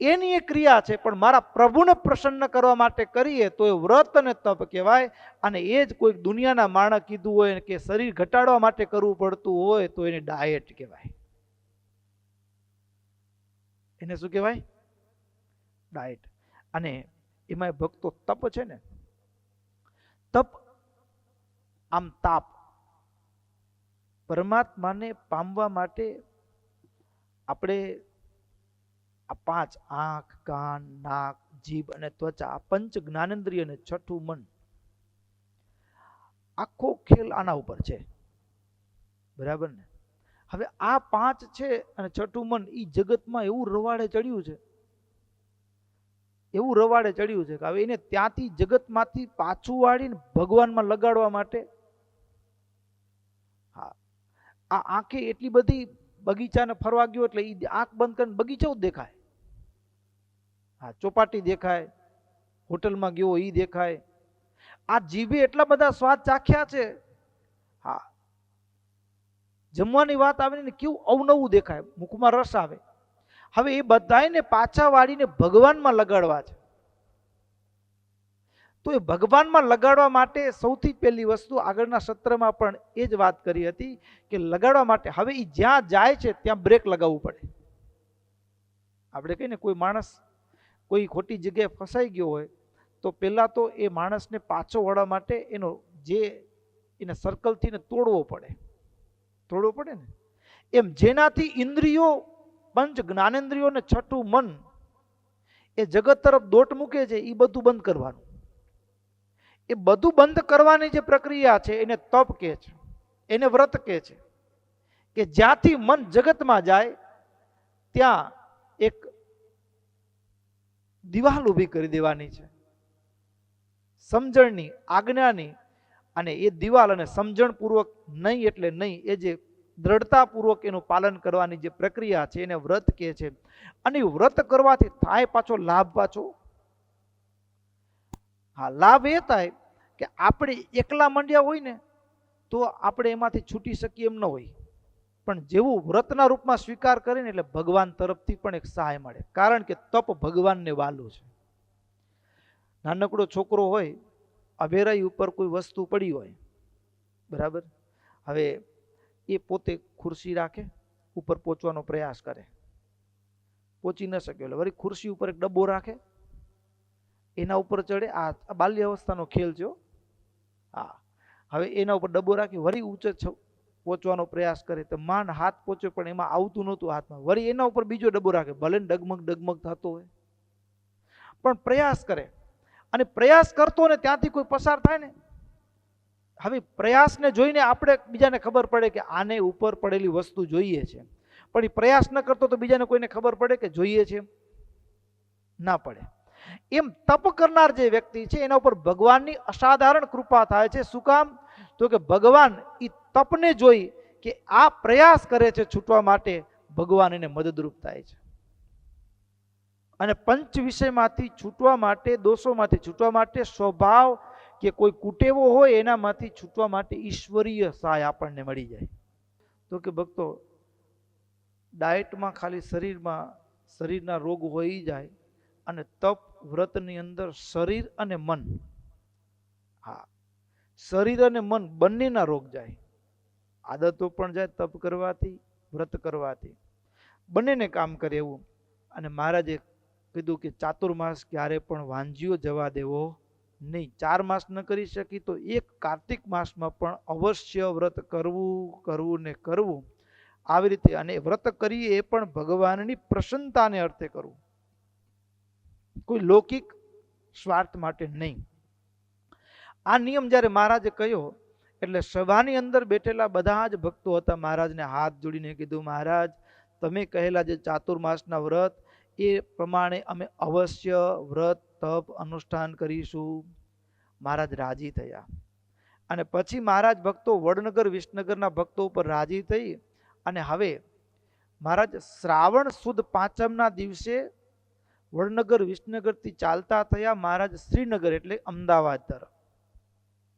એની એક ક્રિયા છે, પણ મારા પ્રભુને પ્રસન્ન કરવા માટે કરીએ તો એ વ્રત અને તપ કહેવાય. અને એ જ કોઈક દુનિયાના માણસ કીધું હોય કે શરીર ઘટાડવા માટે કરવું પડતું હોય તો એને ડાયટ કહેવાય. એને શું કહેવાય? ડાયટ. અને એમાં ભક્તો તપ છે ને, તપ આમ તાપ, પરમાત્માને પામવા માટે આપણે આ પાંચ, આંખ, કાન, નાક, જીભ અને ત્વચા, આ પંચ જ્ઞાનેન્દ્રિય અને છઠ્ઠું મન, આખો ખેલ આના ઉપર છે, બરાબર ને? હવે આ પાંચ છે અને છઠ્ઠું મન, એ જગતમાં એવું રવાડે ચડ્યું છે, એવું રવાડે ચડ્યું છે કે હવે એને ત્યાંથી જગતમાંથી પાછું વાળીને ભગવાનમાં લગાડવા માટે, હા, આ આંખે એટલી બધી બગીચાને ફરવા ગયો એટલે એ આંખ બંધ કરીને બગીચો જ દેખાય, હા, ચોપાટી દેખાય, હોટલમાં ગયો એ દેખાય. આ જીભે એટલા બધા સ્વાદ ચાખ્યા છે, હા, જમવાની વાત આવે ને કેવું અવનવું દેખાય, મુખમાં રસ આવે. હવે એ બધાને પાછા વાળીને ભગવાનમાં લગાડવા છે. તો એ ભગવાનમાં લગાડવા માટે સૌથી પહેલી વસ્તુ, આગળના સત્રમાં પણ એ જ વાત કરી હતી કે લગાડવા માટે હવે એ જ્યાં જાય છે ત્યાં બ્રેક લગાવવું પડે. આપણે કહીએ ને કોઈ માણસ કોઈ ખોટી જગ્યાએ ફસાઈ ગયો હોય તો પહેલાં તો એ માણસને પાછો વળવા માટે એનો જે એને સર્કલથી ને તોડવો પડે ને. એમ જેનાથી ઇન્દ્રિયો, પંચ જ્ઞાનેન્દ્રિયો ને છઠ્ઠું મન એ જગત તરફ દોટ મૂકે છે, એ બધું બંધ કરવાનું. એ બધું બંધ કરવાની જે પ્રક્રિયા છે એને તપ કહે છે, એને વ્રત કહે છે. કે જ્યાંથી મન જગતમાં જાય ત્યાં એક દિવાલ ઊભી કરી દેવાની છે, સમજણની, આજ્ઞાની. અને એ દિવાલ અને સમજણપૂર્વક નહીં એટલે નહીં, એ જે દ્રઢતાપૂર્વક એનું પાલન કરવાની જે પ્રક્રિયા છે એને વ્રત કહે છે. અને વ્રત કરવાથી થાય પાછો લાભ પાછો. હા, લાભ એ થાય કે આપણે એકલા મંડ્યા હોય ને તો આપણે એમાંથી છૂટી શકીએ એમ ન હોય, પણ જેવું વ્રતના રૂપમાં સ્વીકાર કરીને એટલે ભગવાન તરફથી પણ એક સહાય મળે. કારણ કે તપ ભગવાનને વાલું છે. નાનકડો છોકરો હોય, અભેરાઈ ઉપર કોઈ વસ્તુ પડી હોય, બરાબર, હવે એ પોતે ખુરશી રાખે, ઉપર પહોંચવાનો પ્રયાસ કરે, પહોંચી ન શકે, એટલે વળી ખુરશી ઉપર એક ડબ્બો રાખે, એના ઉપર ચડે. આ બાલ્ય અવસ્થાનો ખેલ છે. હા, હવે એના ઉપર ડબ્બો રાખી વળી ઊંચે પહોંચવાનો પ્રયાસ કરે તો માંડ હાથ પહોંચ્યો, પણ એમાં આવતું નહોતું હાથમાં. વળી એના ઉપર બીજો ડબ્બો રાખે, ભલે ડગમગ ડગમગ થતો હોય, પણ પ્રયાસ કરે. અને પ્રયાસ કરતો ને ત્યાંથી કોઈ પસાર થાય ને, હવે પ્રયાસને જોઈને આપણે બીજાને ખબર પડે કે આને ઉપર પડેલી વસ્તુ જોઈએ છે, પણ એ પ્રયાસ ન કરતો તો બીજાને કોઈને ખબર પડે કે જોઈએ છે? ના પડે. એમ તપ કરનાર જે વ્યક્તિ છે એના ઉપર ભગવાનની અસાધારણ કૃપા થાય છે. શું કામ? તો કે ભગવાન એ તપને જોઈ કે આ પ્રયાસ કરે છે છૂટવા માટે, ભગવાન એને મદદરૂપ થાય છે. અને પંચ વિષયમાંથી છૂટવા માટે, દોષોમાંથી છૂટવા માટે, સ્વભાવ કે કોઈ કુટેવો હોય એનામાંથી છૂટવા માટે ઈશ્વરીય સહાય આપણને મળી જાય. તો કે ભક્તો, ડાયટમાં ખાલી શરીરના રોગ હોઈ જાય, અને તપ વ્રતની અંદર શરીર અને મન, હા, શરીર અને મન બંનેના રોગ જાય. આદતો પણ જાય તપ કરવાથી, વ્રત કરવાથી, બંનેને કામ કરે એવું. અને મહારાજે કીધું કે ચાતુર્માસ ક્યારે પણ વાંજીઓ જવા દેવો નહીં. 4 માસ ન કરી શકી તો એક કાર્તિક માસમાં પણ અવશ્ય વ્રત કરવું ને કરવું. આવી રીતે, અને વ્રત કરીએ એ પણ ભગવાનની પ્રસન્નતાને અર્થે કરવું, કોઈ લૌકિક સ્વાર્થ માટે નહીં. આ નિયમ જ્યારે મહારાજે કહ્યો એટલે સભાની અંદર બેઠેલા બધા જ ભક્તો હતા, મહારાજને હાથ જોડીને કીધું, મહારાજ તમે કહેલા જે ચાતુર્માસના વ્રત એ પ્રમાણે અમે અવશ્ય વ્રત તપ અનુષ્ઠાન કરીશું. મહારાજ રાજી થયા. અને પછી મહારાજ ભક્તો વડનગર વિસનગરના ભક્તો ઉપર રાજી થઈ. અને હવે મહારાજ શ્રાવણ સુદ પાંચમના દિવસે વડનગર વિસનગરથી ચાલતા થયા મહારાજ શ્રીનગર એટલે અમદાવાદ તરફ.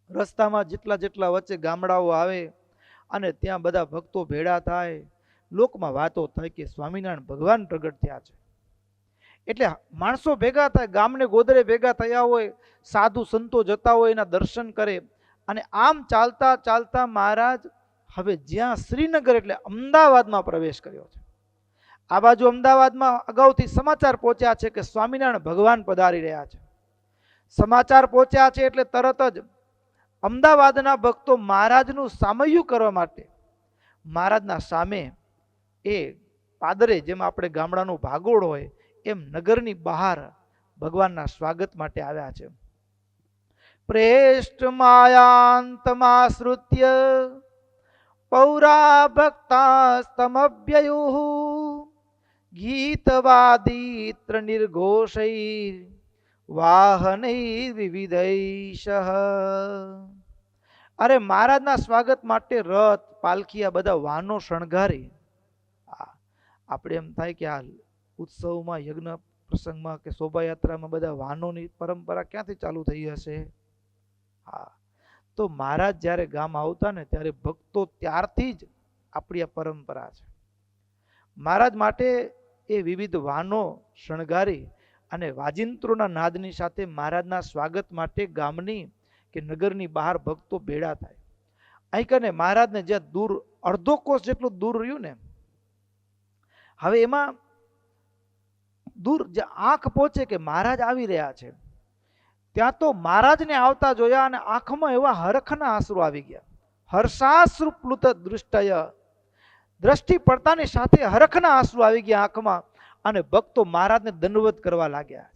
રસ્તામાં જેટલા વચ્ચે ગામડાઓ આવે અને ત્યાં બધા ભક્તો ભેળા થાય, લોકમાં વાતો થાય કે સ્વામિનારાયણ ભગવાન પ્રગટ થયા છે. એટલે માણસો ભેગા થાય, ગામને ગોદરે ભેગા થયા હોય, સાધુ સંતો જતા હોય એના દર્શન કરે. અને આમ ચાલતા ચાલતા મહારાજ હવે જ્યાં શ્રીનગર એટલે અમદાવાદમાં પ્રવેશ કર્યો છે. આ બાજુ અમદાવાદમાં અગાઉથી સમાચાર પહોંચ્યા છે કે સ્વામિનારાયણ ભગવાન પધારી રહ્યા છે. સમાચાર પહોંચ્યા છે એટલે તરત જ અમદાવાદના ભક્તો મહારાજનું સામૈયું કરવા માટે મહારાજના સામે એ પાદરે, જેમ આપણે ગામડાનું ભાગોળ હોય એમ નગરની બહાર ભગવાનના સ્વાગત માટે આવ્યા છે. પ્રેષ્ઠ માયાંતમાશ્રુત્ય પૌરા ભક્તા સ્તમભ્યયુઃ ગીતવાદિત્ર નિર્ઘોષૈ વાહનૈ વિવિધૈષઃ. અરે મહારાજના સ્વાગત માટે રથ, પાલખી, આ બધા વાહનો શણગારી. આપણે એમ થાય કે આ ઉત્સવમાં, યજ્ઞ પ્રસંગમાં કે શોભાયાત્રામાં બધા વાહનોની પરંપરા ક્યાંથી ચાલુ થઈ હશે? હા, તો મહારાજ જ્યારે ગામ આવતા ને ત્યારે ભક્તો ત્યારથી જ આપણી આ પરંપરા છે. મહારાજ માટે એ વિવિધ વાહનો શણગારી અને વાજિંત્રોના નાદની સાથે મહારાજના સ્વાગત માટે ગામની કે નગરની બહાર ભક્તો ભેળા થાય. અહીં કને મહારાજને જ્યાં દૂર, અડધો કોસ જેટલું દૂર રહ્યું ને, હવે એમાં દૂર જે આંખ પહોંચે કે મહારાજ આવી રહ્યા છે, ત્યાં તો મહારાજને આવતા જોયા અને આંખમાં એવા હરખના આંસુ આવી ગયા. હર્ષાશ્રુ પ્લુત દૃષ્ટય, દ્રષ્ટિ પડતાની સાથે હરખના આંસુ આવી ગયા આંખમાં. અને ભક્તો મહારાજને દંડવત કરવા લાગ્યા.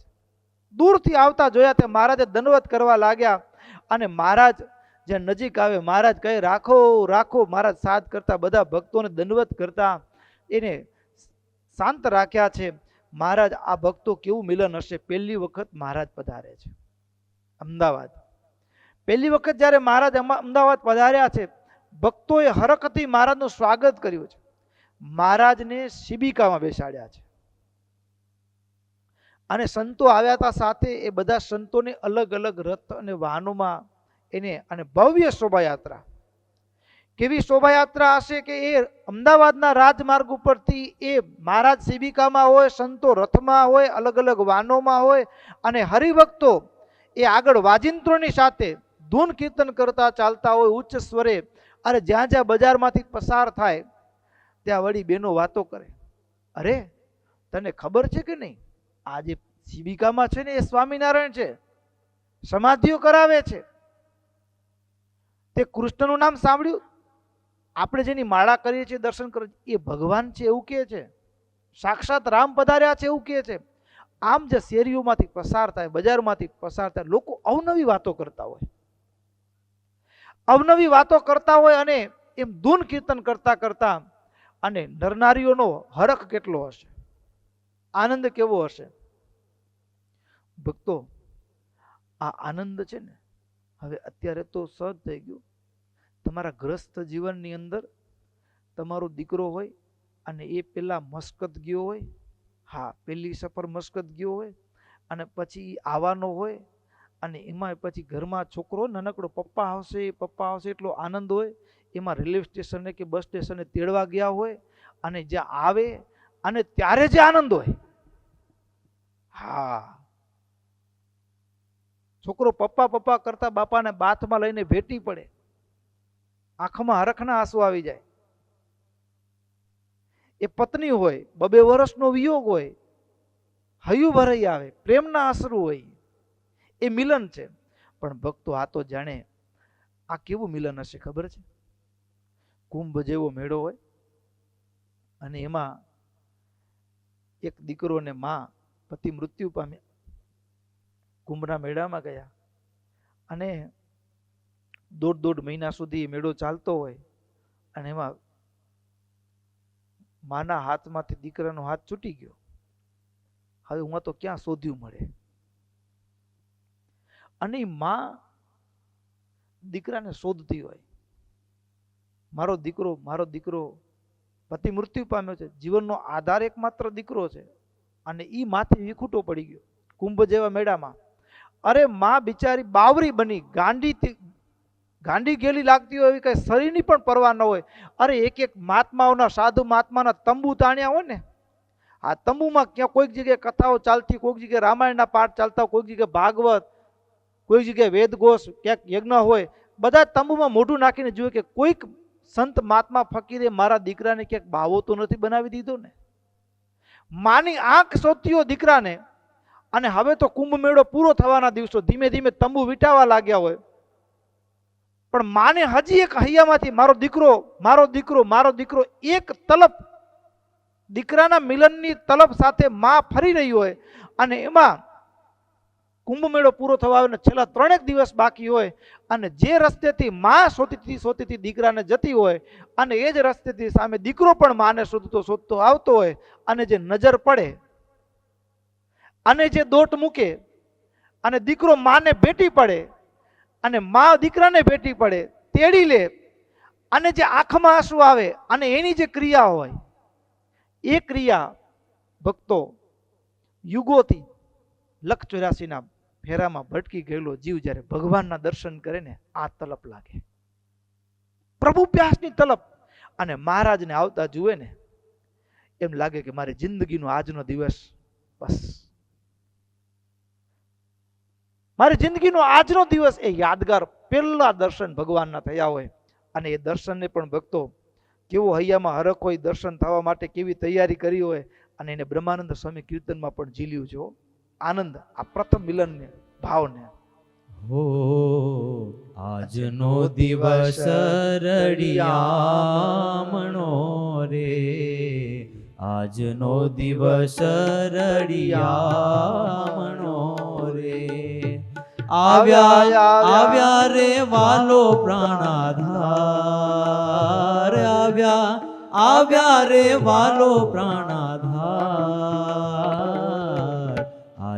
દૂરથી આવતા જોયા તે મહારાજે દંડવત કરવા લાગ્યા. અને મહારાજ જ્યાં નજીક આવે, મહારાજ કહે રાખો રાખો. મહારાજ સાથ કરતા બધા ભક્તોને દંડવત કરતા એને શાંત રાખ્યા છે. મહારાજ આ ભક્તો કેવું મિલન હશે. પહેલી વખત મહારાજ પધારે છે અમદાવાદ. પહેલી વખત જ્યારે મહારાજ અમદાવાદ પધાર્યા છે, ભક્તોએ હરખથી મહારાજનું સ્વાગત કર્યું છે. મહારાજને શિબિકામાં બેસાડ્યા છે અને સંતો આવ્યા હતા સાથે. એ બધા સંતોને અલગ અલગ રથ અને વાહનોમાં એને, અને ભવ્ય શોભાયાત્રા. કેવી શોભાયાત્રા હશે કે એ અમદાવાદના રાજમાર્ગ ઉપરથી એ મહારાજ શિબિકામાં હોય, સંતો રથમાં હોય, અલગ અલગ વાહનોમાં હોય, અને હરિભક્તો એ આગળ વાજિંત્રોની સાથે ધૂન કીર્તન કરતા ચાલતા હોય ઉચ્ચ સ્વરે. અરે જ્યાં જ્યાં બજારમાંથી પસાર થાય ત્યાં વળી બેનો વાતો કરે. અરે તને ખબર છે કે નહીં, આ જે શિબિકામાં છે ને એ સ્વામિનારાયણ છે, સમાધિઓ કરાવે છે. તે કૃષ્ણનું નામ સાંભળ્યું? આપણે જેની માળા કરીએ છીએ, દર્શન કરીએ છીએ, એ ભગવાન છે એવું કહે છે. સાક્ષાત રામ પધાર્યા છે એવું કહે છે. આમ જે શેરીઓમાંથી પસાર થાય, બજારમાંથી પસાર થાય, લોકો અવનવી વાતો કરતા હોય, અવનવી વાતો કરતા હોય, અને એમ ધૂન કીર્તન કરતા કરતા. અને નરનારીઓનો હરખ કેટલો હશે, આનંદ કેવો હશે. ભક્તો, આ આનંદ છે ને હવે અત્યારે તો સહજ થઈ ગયું. તમારા ગ્રસ્ત જીવનની અંદર તમારો દીકરો હોય અને એ પેલા મસ્કત ગયો હોય, હા પેલી સફર મસ્કત ગયો હોય, અને પછી આવવાનો હોય, અને એમાં પછી ઘરમાં છોકરો નાનકડો પપ્પા આવશે એટલો આનંદ હોય. એમાં રેલવે સ્ટેશને કે બસ સ્ટેશને તેડવા ગયા હોય, અને જ્યાં આવે અને ત્યારે જે આનંદ હોય, હા છોકરો પપ્પા પપ્પા કરતા બાપાને બાથમાં લઈને ભેટી પડે, આંખમાં હરખના આંસુ આવી જાય. એ પત્ની હોય, 2 વર્ષનો વિયોગ હોય, હૈયું ભરાઈ આવે, પ્રેમના અશ્રુ હોય, એ મિલન છે. પણ ભક્તો આ તો જાણે આ કેવું મિલન હશે ખબર છે? કુંભ જેવો મેળો હોય અને એમાં એક દીકરો ને માં પતિ મૃત્યુ પામ્યા. કુંભના મેળામાં ગયા અને 1.5 મહિના સુધી મેળો ચાલતો હોય, અને એમાં માના હાથમાંથી દીકરાનો હાથ છૂટી ગયો. હવે હું તો ક્યાં શોધ્યું મળે. અને માં દીકરાને શોધતી હોય, મારો દીકરો પતિ મૃત્યુ પામ્યો છે, જીવનનો આધાર એકમાત્ર દીકરો છે, અને ઈ માથી વિખૂટો પડી ગયો કુંભ જેવા મેળામાં. અરે માં બિચારી બાવરી બની, ગાંડી ગેલી લાગતી હોય, એવી કઈ શરીરની પણ પરવા ન હોય. અરે એક મહાત્માઓના, સાધુ મહાત્માના તંબુ તાણ્યા હોય ને, આ તંબુમાં ક્યાં કોઈક જગ્યાએ કથાઓ ચાલતી, કોઈક જગ્યાએ રામાયણના પાઠ ચાલતા, કોઈક જગ્યાએ ભાગવત, કોઈક જગ્યાએ વેદઘોષ, ક્યાંક યજ્ઞ હોય. બધા તંબુમાં મોઢું નાખીને જોઈએ કે કોઈક સંત મહાત્મા ફકીરે મારા દીકરાને ક્યાંક બાવો તો નથી બનાવી દીધો ને. માની આંખ શોધતીઓ દીકરાને. અને હવે તો કુંભ મેળો પૂરો થવાના દિવસો, ધીમે ધીમે તંબુ વીટાવા લાગ્યા હોય, પણ માને હજી એક હૈયામાંથી મારો દીકરો એક તલપ, દીકરાના મિલનની તલપ સાથે માં ફરી રહી હોય. અને એમાં કુંભ મેળો પૂરો થવા છેલ્લા 3 દિવસ બાકી હોય, અને જે રસ્તેથી માં શોધતી દીકરાને જતી હોય, અને એ જ રસ્તેથી સામે દીકરો પણ માને શોધતો આવતો હોય, અને જે નજર પડે અને જે દોટ મૂકે, અને દીકરો માને ભેટી પડે, અને માં દીકરાને ભેટી પડે, તેડી લે, અને જે આંખમાં આંસુ આવે, અને એની જે ક્રિયા હોય, એ ક્રિયા ભક્તો યુગોથી 184 ફેરામાં ભટકી ગયેલો જીવ જ્યારે ભગવાનના દર્શન કરે ને, આ તલપ લાગે, પ્રભુ પ્યાસની તલપ. અને મહારાજને આવતા જુએ ને, એમ લાગે કે મારી જિંદગીનો આજનો દિવસ, બસ મારી જિંદગીનો આજનો દિવસ એ યાદગાર પહેલા દર્શન ભગવાનના થયા હોય. અને એ દર્શનને પણ ભક્તો કેવો હૈયામાં હરખ હોય, દર્શન થવા માટે કેવી તૈયારી કરી હોય. અને એને બ્રહ્માનંદ સ્વામી કીર્તનમાં પણ ઝીલ્યું છે આનંદ, આ પ્રથમ મિલનને ભાવને. હો આજનો દિવસ રડિયામણો રે, આજનો દિવસ રડિયામણો રે. આવ્યા રે વાલો પ્રાણાધાર, આવ્યા રે વાલો પ્રાણાધાર.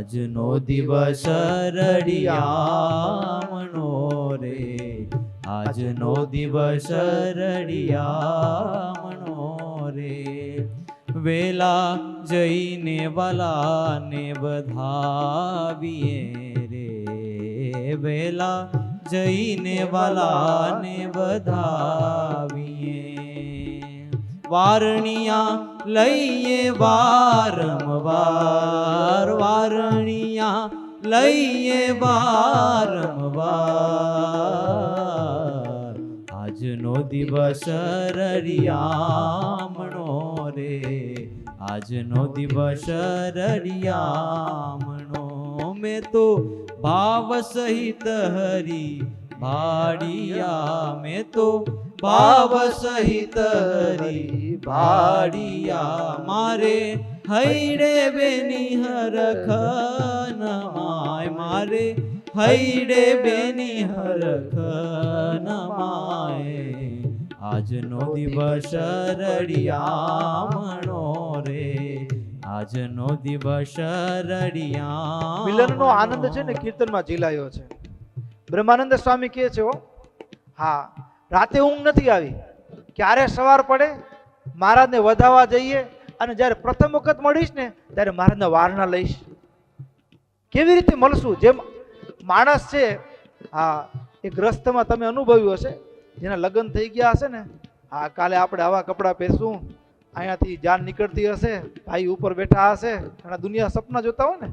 આજનો દિવસ રડિયામણો રે, આજનો દિવસ રડિયામણો રે. વેલા જઈને વાલાને વધાવીએ રે, વેલા જઈને વાલાને વધાવીએ. વારણિયા લઈએ વારંવાર, વારણિયા લઈએ વારંવાર. આજનો દિવસ રડિયામણો રે, આજનો દિવસ રડિયામણો. મેં તો ભાવ સહિત હરી ભાડિયા, મેં તો ભાવ સહિત હરી ભાડિયા. મારે હૈડે બેની હરખ નમાય, મારે હૈડે બેની હરખ નમાય. આજનો દિવસ રડિયામણો રે, આજનો દિવસ રડિયામણો. મિલનનો આનંદ છે ને કીર્તનમાં ઝીલાયો છે. બ્રહ્માનંદ સ્વામી કહે છે, હા રાતે ઊંઘ નથી આવી. ક્યારે સવાર પડે મહારાજને વધાવવા જઈએ, અને જ્યારે પ્રથમ વખત મળીશ ને ત્યારે મહારાજના વારના લઈશ. કેવી રીતે મળશું? જેમ માણસ છે, હા એ ગ્રસ્તમાં તમે અનુભવ્યું હશે, જેના લગ્ન થઈ ગયા હશે ને, હા કાલે આપણે આવા કપડાં પહેરશું, અહીંયાથી જાન નીકળતી હશે, ભાઈ ઉપર બેઠા હશે, ઘણા દુનિયા સપના જોતા હોય ને,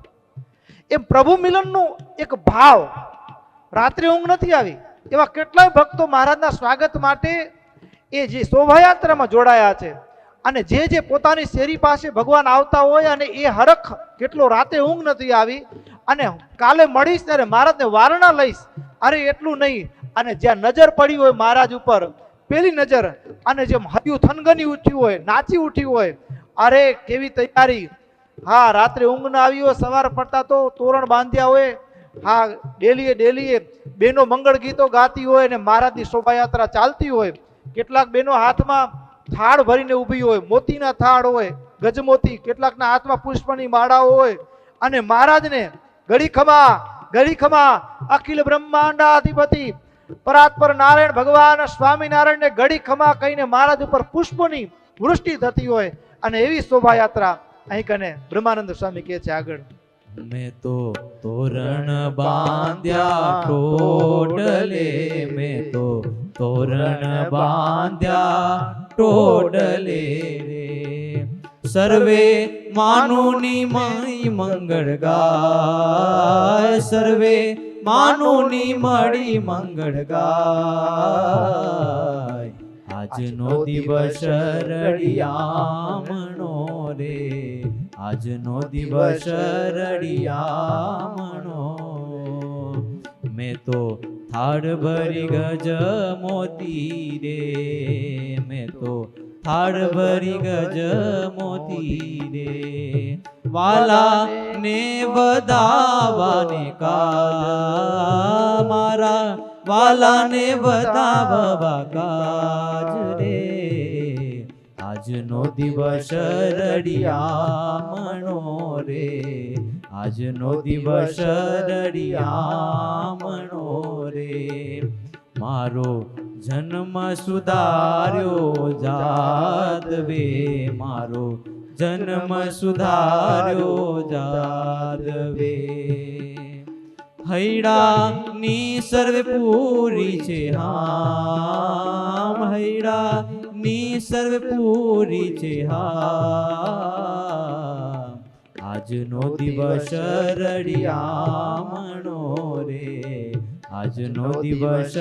એમ પ્રભુ મિલનનું એક ભાવ. રાત્રે ઊંઘ નથી આવી એવા કેટલાય ભક્તો મહારાજના સ્વાગત માટે એ જે શોભાયાત્રામાં જોડાયા છે. અને જે પોતાની શેરી પાસે ભગવાન આવતા હોય, અને એ હરખ કેટલો રાતે ઊંઘ નથી આવી, અને કાલે મળીશ ત્યારે મહારાજને વારણા લઈશ. અરે એટલું નહીં, અને જ્યાં નજર પડી હોય મહારાજ ઉપર, પેલી નજર, અને જેમ હૈયું થનગની ઉઠ્યું હોય, નાચી ઉઠ્યું હોય, અરે કેવી તૈયારી. હા રાત્રે ઊંઘ ના આવી હોય, સવાર પડતા તો તોરણ બાંધ્યા હોય, હા ડેલીએ બેનો મંગળ ગીતો ગાતી હોય, ને મહારાજની શોભાયાત્રા ચાલતી હોય. કેટલાક બેનો હાથમાં થાળ ભરીને ઊભી હોય, મોતીના થાળ હોય, ગજમોતી, કેટલાકના હાથમાં પુષ્પની માળાઓ હોય, અને મહારાજને ગળી ખમા અખિલ બ્રહ્માંડાધિપતિ પરાત્પર નારાયણ ભગવાન સ્વામિનારાયણને ગળી ખમા કહીને મહારાજ ઉપર પુષ્પની વૃષ્ટિ થતી હોય. અને એવી શોભાયાત્રા અહીં કને બ્રહ્માનંદ સ્વામી કહે છે આગળ, મેં તો તોરણ બાંધ્યા ટોડલે, મેં તો તોરણ બાંધ્યા ટોડલે રે. સર્વે માનુની મળી મંગળ ગાય, સર્વે માનુની મળી મંગળ ગાય. આજનો દિવસ રડિયામણો રે, આજનો દિવસ રડિયામણો. મેં તો થાળ ભરી ગજ મોતી રે, મેં તો થાળ ભરી ગજ મોતી રે. વાલા ને વધાવાને કા, મારા વાલા ને વધાવવા કાજ રે. આજનો દિવસ રડિયામણો રે, આજનો દિવસ રડિયામણો રે. મારો જન્મ સુધાર્યો જાદવે, મારો જન્મ સુધાર્યો જાદવે. હૈડાની સર્વે પૂરી છે હામ, હૈડાની સર્વે પૂરી છે હામ. આજનો દિવસ રડિયામણો રે, આજનો દિવસ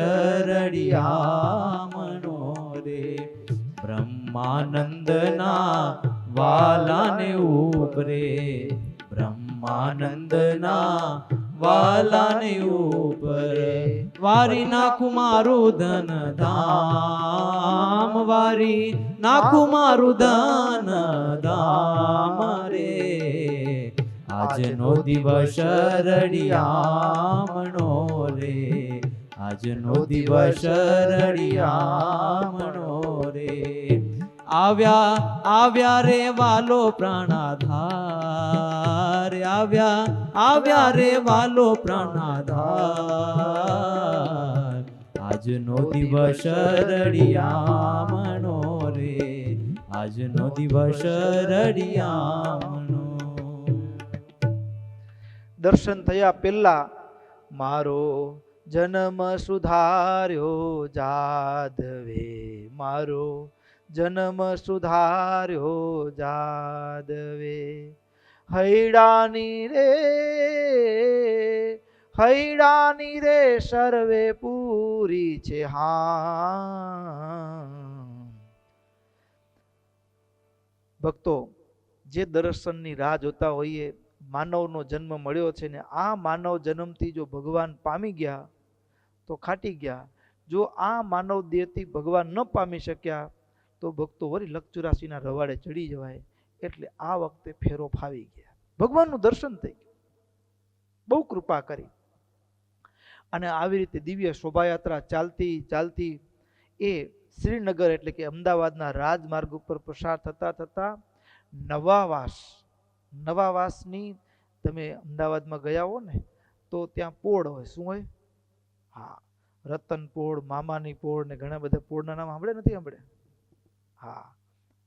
રડિયામણો રે. બ્રહ્માનંદના વાલાને ઉપરે, બ્રહ્માનંદના વાલાને ઉપર. વારી નાખું મારું ધન ધામ, વારી નાખું મારું ધન ધામ રે. આજનો દિવસ રડિયામણો રે, આજનો દિવસ રડિયામણો રે. આવ્યા આવ્યા રે વાલો પ્રાણાધાર, આવ્યા આવ્યા રે વાલો પ્રાણાધાર. આજનો દિવસ રડિયામણો રે, આજનો દિવસ રડિયામણો. દર્શન થયા પહેલા મારો જન્મ સુધાર્યો જાદવે, મારો જન્મ સુધાર્યો જાદવે. હૈડાની રે સર્વે પૂરી છે હા. ભક્તો, જે દર્શનની રાહ જોતા હોઈએ, માનવનો જન્મ મળ્યો છે ને આ માનવ જન્મથી જો ભગવાન પામી ગયા તો ખાટી ગયા. જો આ માનવ દેહથી ભગવાન ન પામી શક્યા તો ભક્તો વળી લક્ષચુરાસીના રવાડે ચડી જવાય. એટલે આ વખતે ફેરો ફાવી ગયા, ભગવાનનું દર્શન થઈ ગયું, બહુ કૃપા કરી. અને આવી રીતે દિવ્ય શોભાયાત્રા ચાલતી ચાલતી એ શ્રીનગર એટલે કે અમદાવાદના રાજમાર્ગ ઉપર પસાર થતા થતા નવાવાસની, તમે અમદાવાદમાં ગયા હો ને તો ત્યાં પોળ હોય. શું હોય? હા, રતન પોળ, મામાની પોળ ને ઘણા બધા પોળના નામ સાંભળે નથી સાંભળે? હા,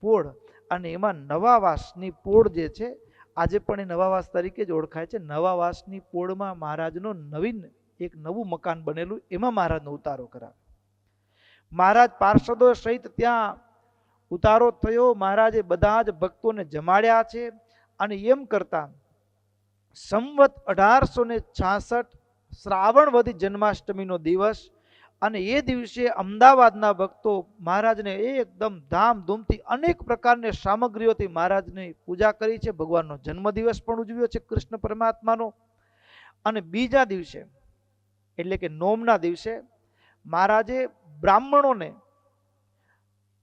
પોળ. અને એમાં નવાવાસની પોળ જે છે આજે પણ એ નવાવાસ તરીકે જ ઓળખાય છે. નવાવાસની પોળમાં મહારાજનો એક નવું મકાન બનેલું, એમાં મહારાજનો ઉતારો કરાવે. મહારાજ પાર્ષદો સહિત ત્યાં ઉતારો થયો. મહારાજે બધા જ ભક્તોને જમાડ્યા છે. અને એમ કરતા સંવત 1866 શ્રાવણ વધી જન્માષ્ટમીનો દિવસ, અને એ દિવસે અમદાવાદના ભક્તો મહારાજને એકદમ ધામધૂમથી અનેક પ્રકારની સામગ્રીઓથી મહારાજની પૂજા કરી છે. ભગવાનનો જન્મદિવસ પણ ઉજવ્યો છે કૃષ્ણ પરમાત્માનો. અને બીજા દિવસે એટલે કે નોમના દિવસે મહારાજે બ્રાહ્મણોને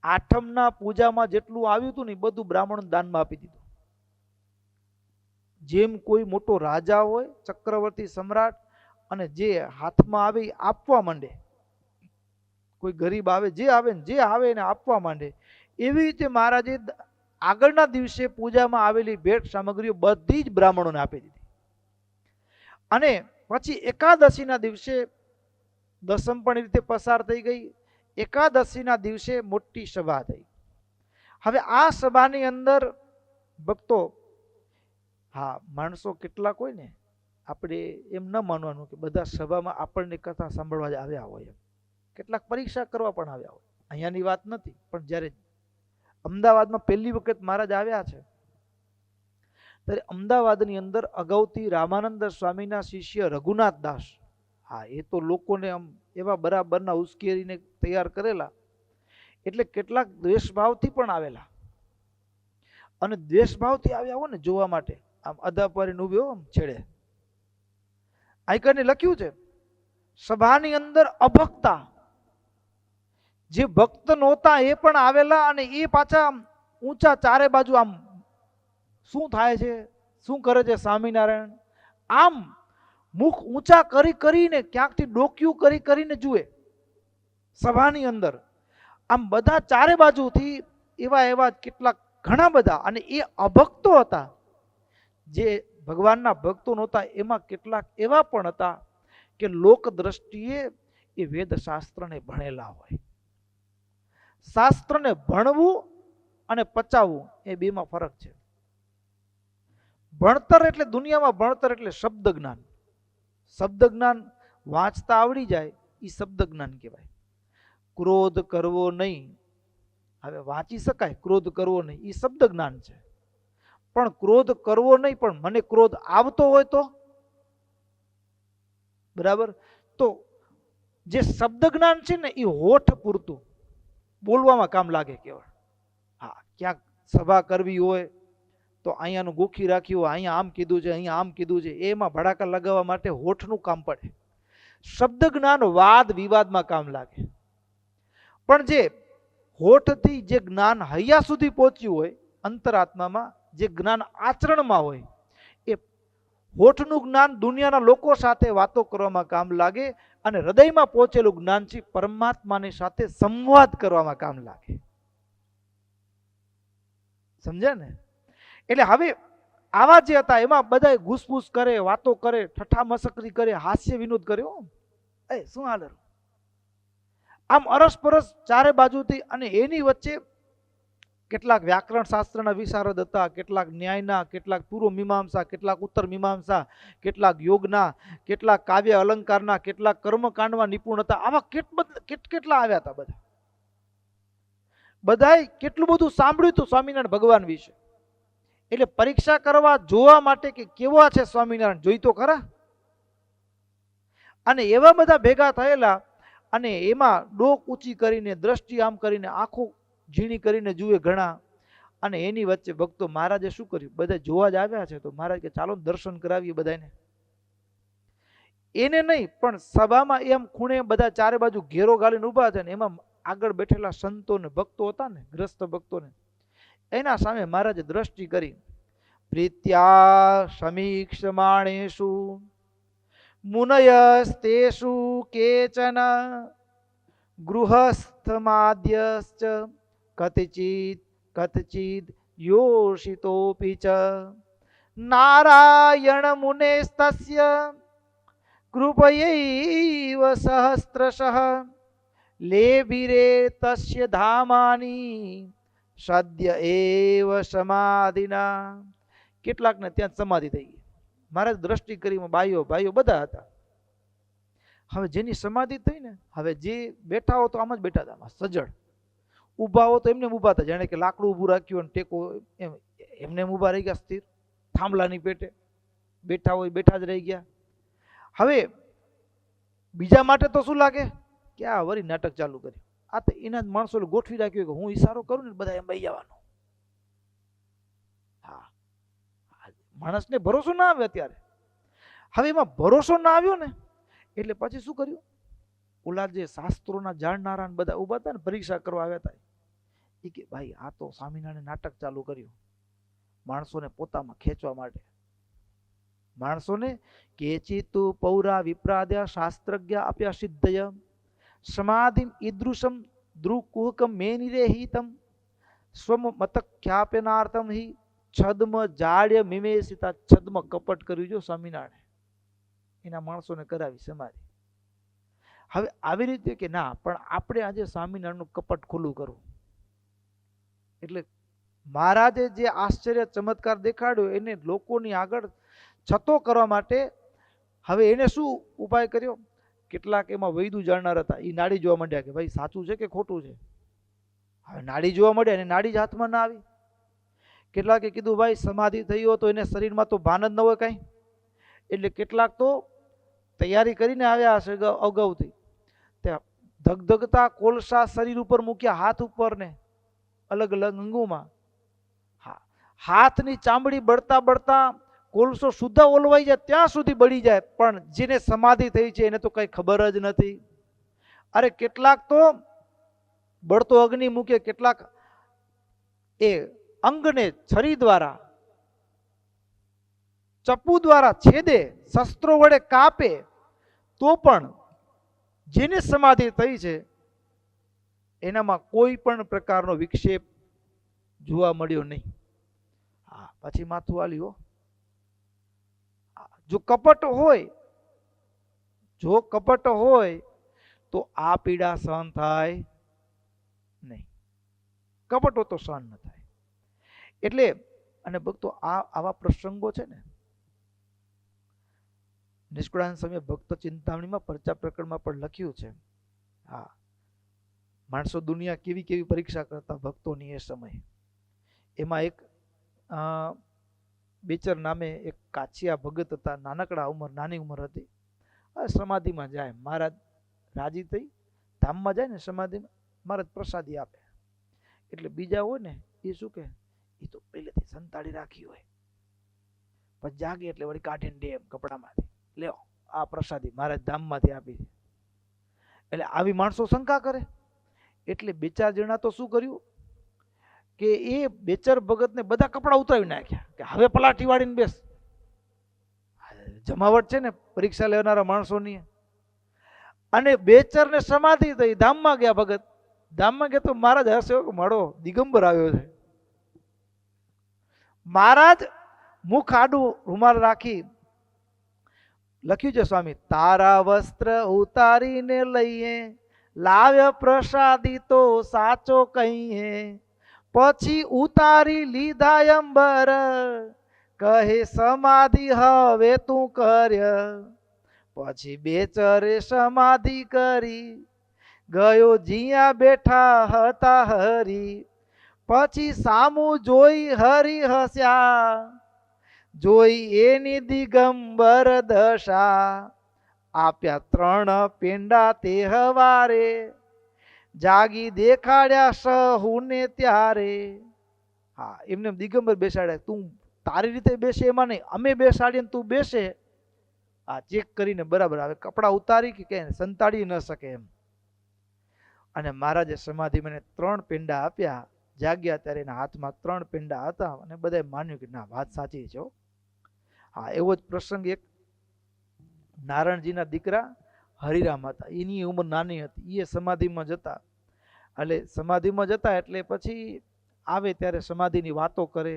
આઠમના પૂજામાં જેટલું આવ્યું હતું ને બધું બ્રાહ્મણો દાનમાં આપી દીધું. જેમ કોઈ મોટો રાજા હોય, ચક્રવર્તી સમ્રાટ, અને જે હાથમાં આવે એ આપવા માંડે, કોઈ ગરીબ આવે જે આવે એને આપવા માંડે, એવી રીતે મહારાજે આગળના દિવસે પૂજામાં આવેલી ભેટ સામગ્રીઓ બધી જ બ્રાહ્મણોને આપી દીધી. અને પછી એકાદશીના દિવસે દસમ પણ એ રીતે પસાર થઈ ગઈ. એકાદશીના દિવસે મોટી સભા થઈ. હવે આ સભાની અંદર ભક્તો, હા, માણસો કેટલાક હોય ને, આપણે એમ ન માનવાનું કે બધા સભામાં આપણને કથા સાંભળવા જ આવ્યા હોય. કેટલાક પરીક્ષા કરવા પણ આવ્યા હોય. અહીંયાની વાત નથી, પણ જ્યારે અમદાવાદમાં પહેલી વખત મહારાજ આવ્યા છે ત્યારે અમદાવાદની અંદર અગાઉથી રામાનંદ સ્વામીના શિષ્ય રઘુનાથ દાસ, હા, એ તો લોકોને આમ એવા બરાબરના ઉશ્કેરીને તૈયાર કરેલા, એટલે કેટલાક દ્વેષભાવથી પણ આવેલા. અને દ્વેષભાવથી આવ્યા હોય ને જોવા માટે, આમ અધાપારીને ઉભ્યો આમ છેડે. આઈકને લખ્યું છે સભાની અંદર અભક્તા, જે ભક્ત નહોતા એ પણ આવેલા. અને એ પાછા ઊંચા ચારે બાજુ આમ શું થાય છે, શું કરે છે સ્વામિનારાયણ, આમ મુખ ઊંચા કરીને ક્યાંકથી ડોક્યું કરીને જુએ સભાની અંદર. આમ બધા ચારે બાજુથી એવા કેટલાક ઘણા બધા. અને એ અભક્તો હતા, જે ભગવાનના ભક્તો નહોતા. એમાં કેટલાક એવા પણ હતા કે લોક દ્રષ્ટિએ એ વેદ શાસ્ત્રને ભણેલા હોય. શાસ્ત્રને ભણવું અને પચાવવું એ બેમાં ફરક છે. ભણતર એટલે દુનિયામાં ભણતર એટલે શબ્દ જ્ઞાન. શબ્દ જ્ઞાન વાંચતા આવડી જાય એ શબ્દ જ્ઞાન કહેવાય. ક્રોધ કરવો નહીં, હવે વાંચી શકાય, ક્રોધ કરવો નહીં એ શબ્દ જ્ઞાન છે. પણ ક્રોધ કરવો નહીં, પણ મને ક્રોધ આવતો હોય તો બરાબર. તો જે શબ્દ જ્ઞાન છે ને એ હોઠ પૂરતું બોલવામાં કામ લાગે કેવળ. હા, ક્યાંક સભા કરવી હોય તો અહીંયાનું ગોખી રાખ્યું, અહીંયા આમ કીધું છે, અહીંયા આમ કીધું છે, એમાં ભડાકા લગાવવા માટે હોઠનું કામ પડે. શબ્દ જ્ઞાન વાદ વિવાદમાં કામ લાગે. પણ જે હોઠથી જે જ્ઞાન હૈયા સુધી પહોંચ્યું હોય, અંતરાત્મામાં જે જ્ઞાન આચરણમાં હોય, એ હોઠનું જ્ઞાન દુનિયાના લોકો સાથે વાતો કરવામાં કામ લાગે. અને હૃદયમાં પહોંચેલું જ્ઞાન છે પરમાત્માની સાથે સંવાદ કરવામાં કામ લાગે. સમજ્યા ને? એટલે હવે આવા જે હતા એમાં બધા ઘૂસપૂસ કરે, વાતો કરે, ઠઠ્ઠા મસ્કરી કરે, હાસ્ય વિનોદ કરે. એ શું હાલ, આમ અરસપરસ ચારે બાજુથી. અને એની વચ્ચે કેટલાક વ્યાકરણ શાસ્ત્રના વિશારદ હતા, કેટલાક ન્યાયના, કેટલાક પૂર્વ મીમાંસા, કેટલાક ઉત્તર મીમાંસા, કેટલાક યોગના, કેટલાક કાવ્ય અલંકારના, કેટલાક કર્મકાંડમાં નિપુણ હતા. આવા કેટલા આવ્યા હતા બધા. બધાએ કેટલું બધું સાંભળ્યું હતું સ્વામિનારાયણ ભગવાન વિશે. એટલે પરીક્ષા કરવા, જોવા માટે કે કેવા છે સ્વામિનારાયણ, જોઈ તો ખરા. અને એવા બધા ભેગા થયેલા, અને એમાં ડોક ઊંચી કરીને, દ્રષ્ટિ આમ કરીને, આંખો ઝીણી કરીને જુએ ઘણા. અને એની વચ્ચે ભક્તો મહારાજે શું કર્યું, બધા જોવા જ આવ્યા છે તો મહારાજ કે ચાલો દર્શન કરાવીએ બધાને. એને નહીં પણ સભામાં એમ ખૂણે બધા ચારે બાજુ ઘેરો ગાલીને ઊભા છે ને એમાં આગળ બેઠેલા સંતો ને ભક્તો હતા ને, ગ્રસ્ત ભક્તોને, એના સામે મહારાજે દ્રષ્ટિ કરી. પ્રીત્યા સમીક્ષમાણેષુ મુનયસ્તેષુ કેચન ગૃહસ્થમાદ્યશ્ચ કથચિદ યોષિતોપી ચ નારાયણ મુનેસ્તસ્ય કૃપયૈવ સહસ્રશઃ લેભિરે તસ્ય ધામાની સદ્ય એવ સમાધિના. કેટલાકને ત્યાં સમાધિ થઈ ગઈ. મહારાજ દ્રષ્ટિ કરી, બાઈઓ ભાઈઓ બધા હતા. હવે જેની સમાધિ થઈ ને, હવે જે બેઠા હો તો આમ જ બેઠા હતા, સજળ. ઊભા હો તો એમને ઊભા હતા, જાણે કે લાકડું ઊભું રાખ્યું અને ટેકો એમને ઊભા રહી ગયા સ્થિર, થાંભલાની પેટે. બેઠા હોય બેઠા જ રહી ગયા. હવે બીજા માટે તો શું લાગે કે આ વળી નાટક ચાલુ કર્યું. આ તો એના જ માણસો ગોઠવી રાખ્યું કે હું ઈશારો કરું ને બધા એમ બઈ જવાનું. હા, માણસને ભરોસો ના આવે અત્યારે. હવે એમાં ભરોસો ના આવ્યો ને એટલે પછી શું કર્યું, ઓલા જે શાસ્ત્રોના જાણનારા બધા ઉભા હતા ને, પરીક્ષા કરવા આવ્યા હતા, એ કે ભાઈ આ તો સ્વામિનારાયણ નાટક ચાલુ કર્યું માણસોને પોતામાં ખેંચવા માટે. માણસોને કેચિતુ પૌરા વિપ્રાદ્યા શાસ્ત્રજ્ઞ અપ્યા સિદ્ધય સમાધિમ ઈદૃશમ દ્રુકુહકમ મેનિરેહિતમ સ્વમ મતખ્યાપનાર્થમ હિ છદ્મ જાડ્ય મિમેસિતા. છદ્મ કપટ કર્યું જો સ્વામિનારાયણ એના માણસોને કરાવી સમાધિ. હવે આવી રીતે કે ના, પણ આપણે આજે સ્વામિનારાયણનું કપટ ખુલ્લું કરવું. એટલે મહારાજે જે આશ્ચર્ય ચમત્કાર દેખાડ્યો એને લોકોની આગળ છતો કરવા માટે હવે એને શું ઉપાય કર્યો. કેટલાક એમાં વૈદું જાણનાર હતા, એ નાડી જોવા માંડ્યા કે ભાઈ સાચું છે કે ખોટું છે. હવે નાડી જોવા માંડ્યા અને નાડી જ હાથમાં ના આવી. કેટલાકે કીધું ભાઈ સમાધિ થઈ હોય તો એને શરીરમાં તો ભાન જ ન હોય કાંઈ. એટલે કેટલાક તો તૈયારી કરીને આવ્યા હશે અગાઉથી, ત્યાં ધગધગતા કોલસા શરીર ઉપર મૂક્યા, હાથ ઉપર ને અલગ અલગ અંગોમાં. હા, હાથની ચામડી બળતા બળતા કોલસો સુદ્ધા ઓલવાઈ જાય ત્યાં સુધી બળી જાય, પણ જેને સમાધિ થઈ છે એને તો કઈ ખબર જ નથી. અરે કેટલાક તો બળતો અગ્નિ મૂકે, કેટલાક એ અંગને છરી દ્વારા ચપ્પુ દ્વારા છેદે, શસ્ત્રો વડે કાપે, તો પણ જેને સમાધિ થઈ છે એનામાં કોઈ પણ પ્રકારનો વિક્ષેપ જોવા મળ્યો નહીં. હા, પછી માથું આલ્યું. જો કપટ હોય તો આ પીડા સહન થાય નહીં. કપટો તો સહન ન થાય. એટલે અને ભક્તો આવા પ્રસંગો છે ને, નિષ્કુળાનંદ સ્વામી ભક્ત ચિંતામણીમાં પરચા પ્રકરણમાં પણ લખ્યું છે. હા, માણસો દુનિયા કેવી કેવી પરીક્ષા કરતા ભક્તોની એ સમય. એમાં એક બેચર નામે એક કાછિયા ભગત હતા, નાની ઉંમર હતી. સમાધિમાં જાય, મહારાજ રાજી થઈ ધામમાં જાય ને સમાધિમાં, મહારાજ પ્રસાદી આપે. એટલે બીજા હોય ને એ શું કે, એ તો પહેલેથી સંતાડી રાખી હોય, પછી જાગે એટલે વળી કાઢીને દે એમ કપડામાંથી, લ્યો આ પ્રસાદી મહારાજ ધામમાંથી આપી છે. એટલે આવી માણસો શંકા કરે. એટલે બે ચાર જણા તો શું કર્યું કે એ બેચર ભગતને બધા કપડા ઉતરાવી નાખ્યા કે હવે પલાઠી વાળીને બેસ. જમાવટ છે ને પરીક્ષા લેનારા માણસોની. અને બેચરને સમાધિ થઈ, ધામમાં ગયા ભગત. ધામમાં ગયા તો મહારાજ હશે કે મળો દિગંબર આવ્યો છે. મહારાજ મુખ આડું રૂમાલ રાખી લખ્યું છે સ્વામી, તારા વસ્ત્ર ઉતારીને લઈએ લાવ્ય પ્રસાદી તો સાચો કહીએ, પછી ઉતારી લીધા અંબર કહે સમાધિ હવે તું કર્ય, પછી બેચરે સમાધિ કરી ગયો જ્યાં બેઠા હતા હરી, પછી સામું જોઈ હરી હસ્યા જોઈ એની દિગંબર દશા, આપ્યા 3 પેંડા તે હવારે જાગી દેખાડ્યા સહુને ત્યારે. હા, એમને દિગંબર બેસાડ્યા. તું તારી રીતે બેસે એમાં નહીં, અમે બેસાડીએ તું બેસે. આ ચેક કરીને બરાબર આવે, કપડા ઉતારી કે સંતાડી ન શકે એમ. અને મહારાજે સમાધિ મને 3 પેંડા આપ્યા. જાગ્યા ત્યારે એના હાથમાં 3 પેંડા હતા અને બધાએ માન્યું કે ના, વાત સાચી છે. હા, એવો જ પ્રસંગ એક નારાયણજીના દીકરા હરિરામ હતા. એની ઉંમર નાની હતી, એ સમાધિમાં જતા. એટલે સમાધિમાં જતા એટલે પછી આવે ત્યારે સમાધિની વાતો કરે.